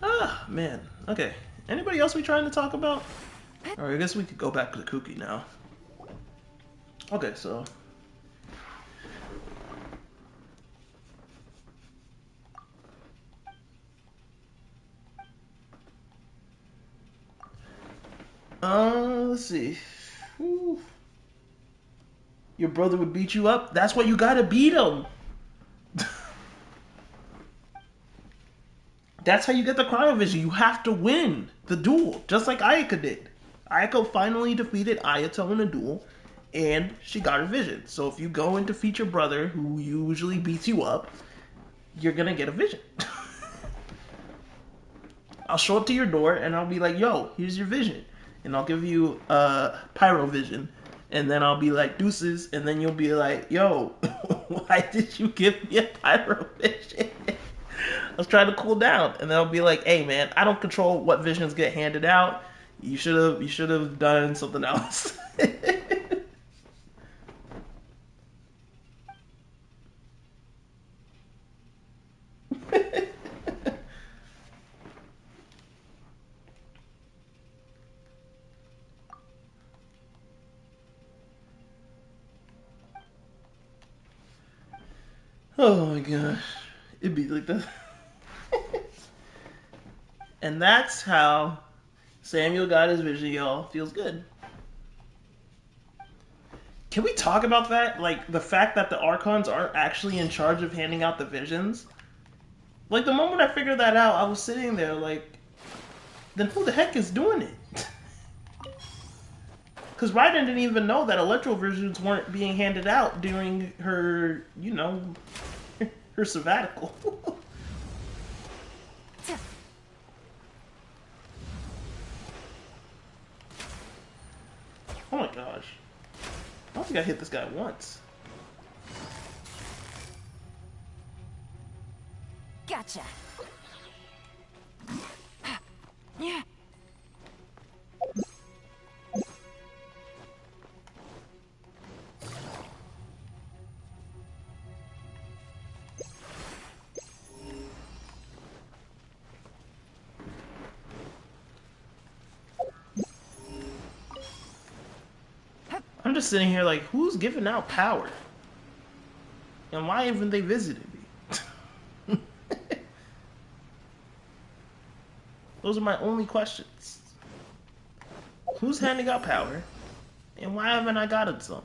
Speaker 1: Ah, man. Okay. Anybody else we trying to talk about? Or I guess we could go back to Kuki now. Okay, so... let's see. Whew. Your brother would beat you up? That's why you gotta beat him! That's how you get the cryovision. You have to win the duel, just like Ayaka did. Ayaka finally defeated Ayato in a duel, and she got her vision. So if you go and defeat your brother, who usually beats you up, you're gonna get a vision. I'll show up to your door, and I'll be like, yo, here's your vision. And I'll give you pyro vision. And then I'll be like, deuces, and then you'll be like, yo, why did you give me a pyro vision? I was trying to cool down, and they'll be like, "Hey, man, I don't control what visions get handed out. You should have done something else." Oh my gosh, it'd be like that. And that's how Samuel got his vision, y'all. Feels good. Can we talk about that? Like, the fact that the Archons aren't actually in charge of handing out the visions? Like, the moment I figured that out, I was sitting there like, then who the heck is doing it? Because Raiden didn't even know that Electro visions weren't being handed out during her, her sabbatical. think I hit this guy once.
Speaker 2: Gotcha. Yeah.
Speaker 1: I'm just sitting here like, who's giving out power? And why haven't they visited me? Those are my only questions. Who's handing out power? And why haven't I gotten some?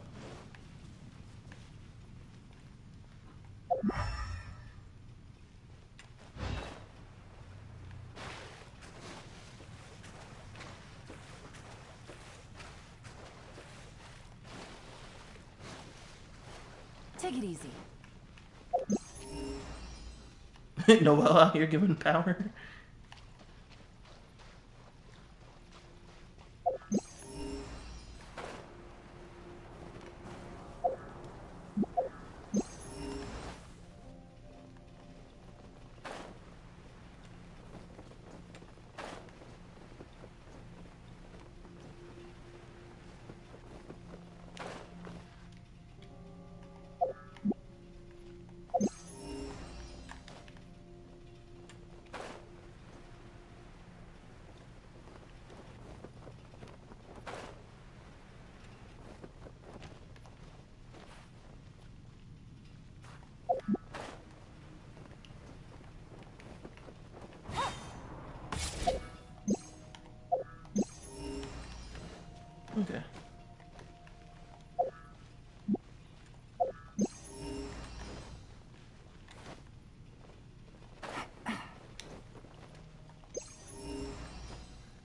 Speaker 2: Take it easy.
Speaker 1: Noelle out here giving power. Okay.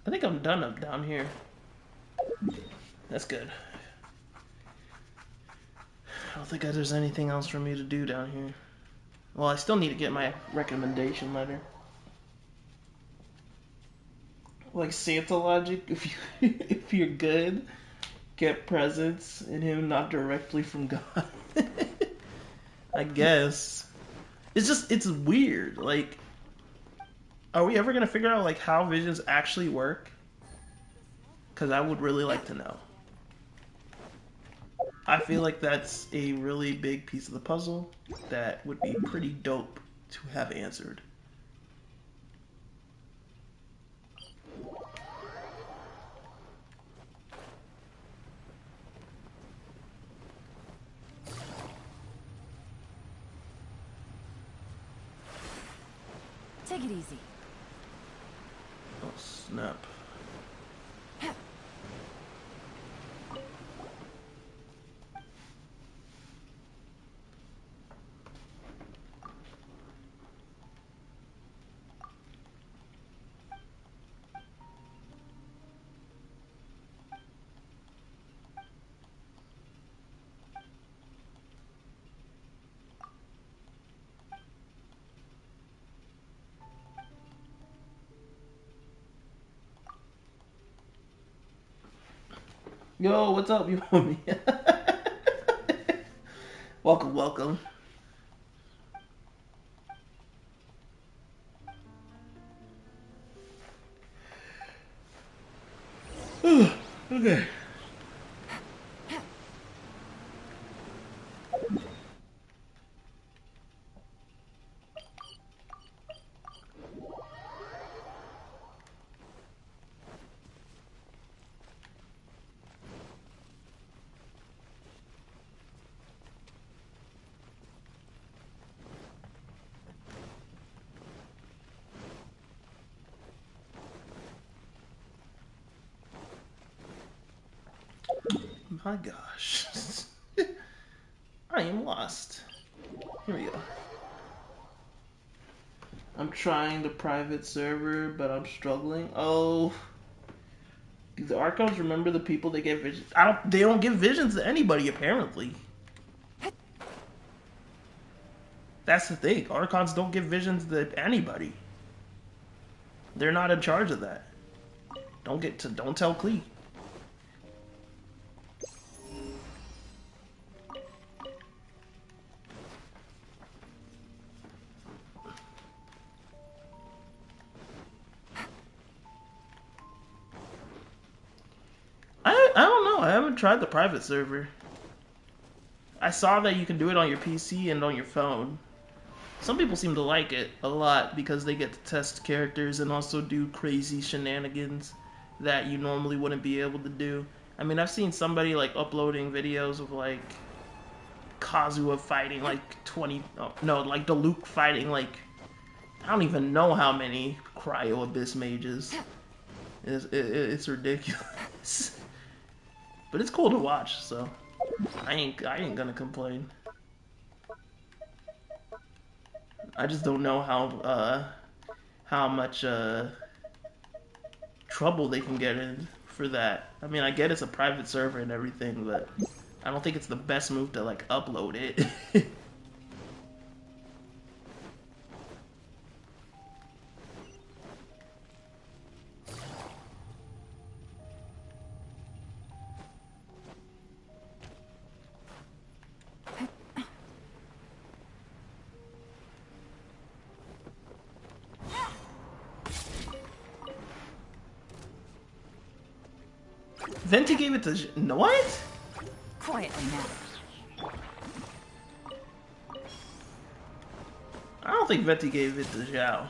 Speaker 1: I think I'm done up down here. That's good. I don't think there's anything else for me to do down here. Well, I still need to get my recommendation letter. Like Santa logic, if you if you're good, get presents in him not directly from God. I guess. It's weird. Like, are we ever gonna figure out like how visions actually work? Because I would really like to know. I feel like that's a really big piece of the puzzle that would be pretty dope to have answered.
Speaker 2: Take it easy.
Speaker 1: Oh, snap. Yo, what's up, you homie? Welcome, welcome. Okay. My gosh. I am lost. Here we go. I'm trying the private server, but I'm struggling. Oh. The Archons, remember the people they get visions? They don't give visions to anybody, apparently. That's the thing. Archons don't give visions to anybody. They're not in charge of that. Don't tell Klee. know. I haven't tried the private server. I saw that you can do it on your PC and on your phone. Some people seem to like it a lot because they get to test characters and also do crazy shenanigans that you normally wouldn't be able to do. I mean, I've seen somebody like uploading videos of like Kazuha fighting like 20, oh, no, like Diluc fighting like, I don't even know how many Cryo Abyss mages. It's ridiculous. But it's cool to watch, so I ain't gonna complain. I just don't know how much trouble they can get in for that. I mean, I get it's a private server and everything, but I don't think it's the best move to like upload it. Venti gave it to what?
Speaker 2: Quietly now.
Speaker 1: I don't think Venti gave it to Zhao.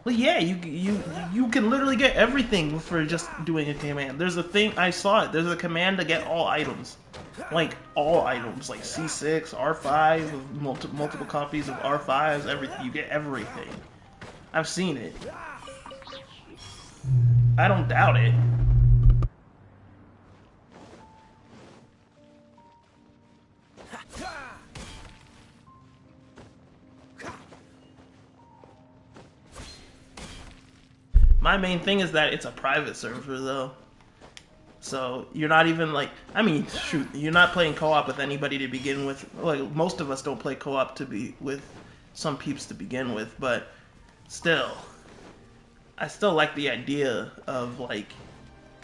Speaker 1: Well, yeah, you can literally get everything for just doing a command. There's a thing, I saw it. There's a command to get all items. Like, all items. Like C6, R5, multiple copies of R5s, everything. You get everything. I've seen it. I don't doubt it. My main thing is that it's a private server, though. So you're not even like, I mean, shoot, you're not playing co-op with anybody to begin with. Like, most of us don't play co-op to be with some peeps to begin with, but still, I still like the idea of like,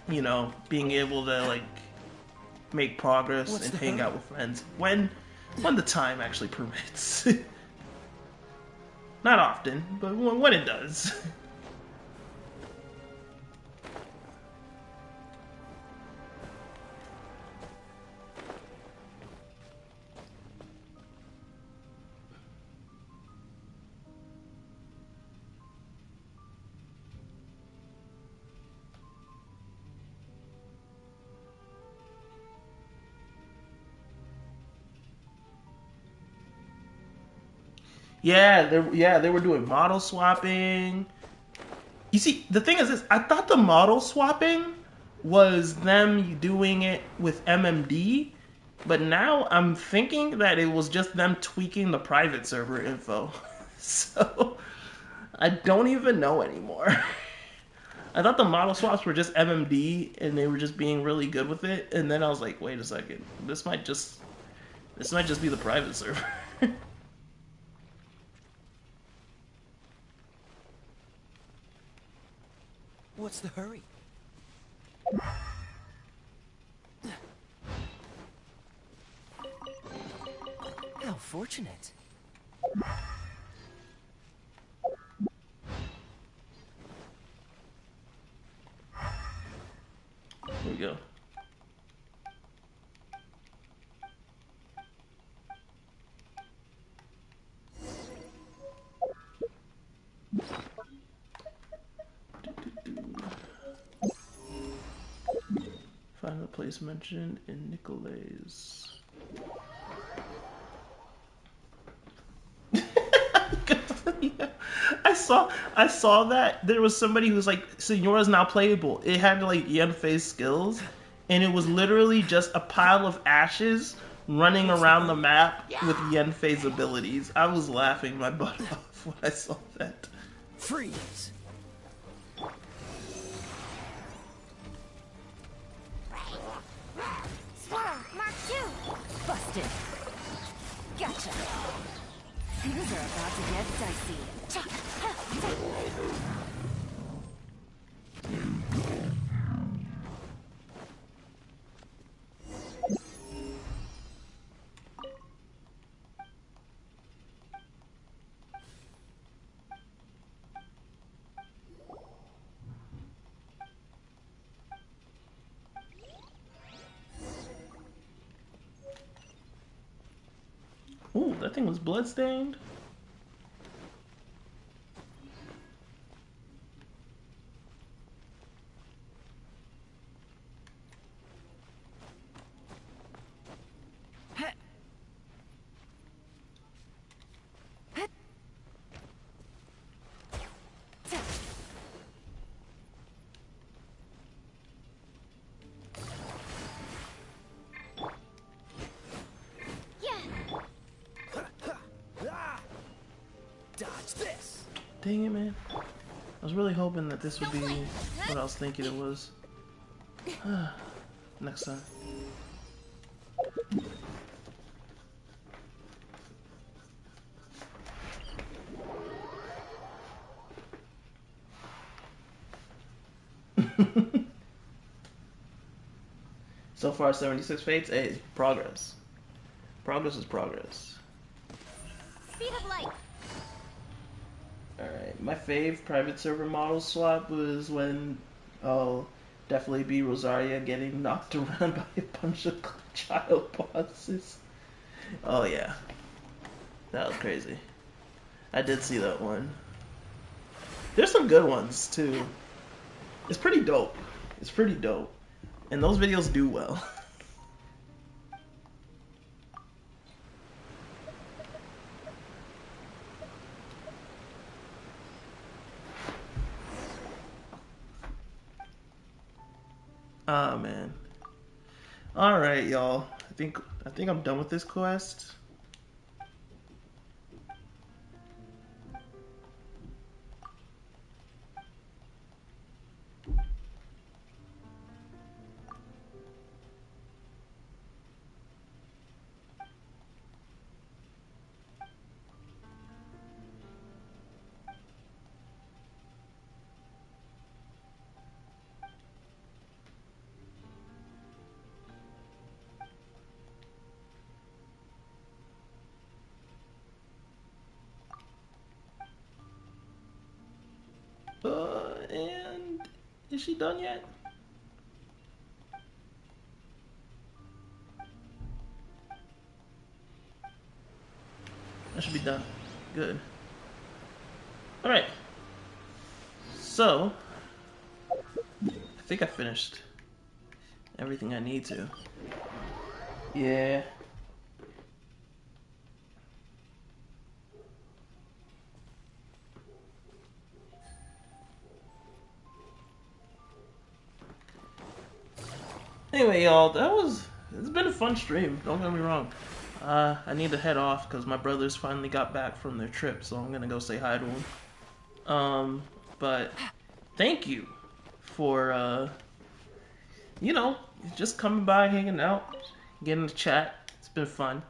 Speaker 1: you know, being able to like make progress and hang out with friends when the time actually permits. Not often, but when it does. Yeah, they were doing model swapping. You see, the thing is this, I thought the model swapping was them doing it with MMD, but now I'm thinking that it was just them tweaking the private server info. So, I don't even know anymore. I thought the model swaps were just MMD and they were just being really good with it, and then I was like, wait a second, this might just be the private server.
Speaker 3: What's the hurry? How fortunate.
Speaker 1: Here we go. Find the place mentioned in Nicolay's. Yeah. I saw that there was somebody who's like, Signora's now playable. It had like Yenfei's skills, and it was literally just a pile of ashes running around the map with Yenfei's abilities. I was laughing my butt off when I saw that.
Speaker 3: Freeze!
Speaker 4: Swirl, Mark 2.
Speaker 2: Busted. Gotcha. Things are about to get dicey.
Speaker 1: Ooh, that thing was bloodstained.
Speaker 3: Dodge this.
Speaker 1: Dang it, man. I was really hoping that this would be what I was thinking it was. Next time. So far, 76 fates. Hey, progress. Progress is progress.
Speaker 4: Speed of light.
Speaker 1: Alright, my fave private server model swap was when I'll definitely be Rosaria getting knocked around by a bunch of child bosses. Oh yeah. That was crazy. I did see that one. There's some good ones too. It's pretty dope. It's pretty dope. And those videos do well. Ah man. Alright, y'all. I think I'm done with this quest. And is she done yet? That should be done. Good. Alright. So, I think I finished everything I need to. Yeah. Anyway, y'all, it's been a fun stream, don't get me wrong. I need to head off because my brothers finally got back from their trip, so I'm gonna go say hi to them. But thank you for, just coming by, hanging out, getting to chat. It's been fun.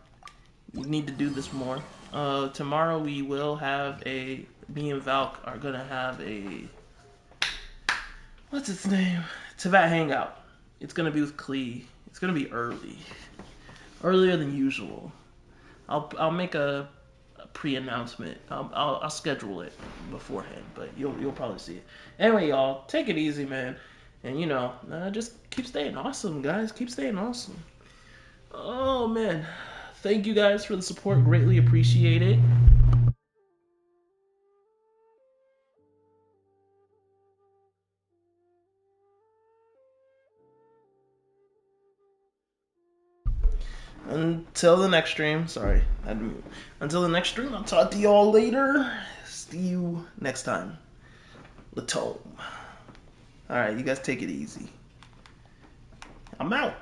Speaker 1: We need to do this more. Tomorrow we will have me and Valk are gonna have what's its name? Teyvat hangout. It's gonna be with Klee. It's gonna be earlier than usual. I'll make a pre-announcement. I'll schedule it beforehand, but you'll probably see it. Anyway, y'all, take it easy, man, and just keep staying awesome, guys. Keep staying awesome. Oh man, thank you guys for the support. Greatly appreciate it. Until the next stream, sorry, I had to move. Until the next stream, I'll talk to y'all later. See you next time. Latom. Alright, you guys take it easy. I'm out.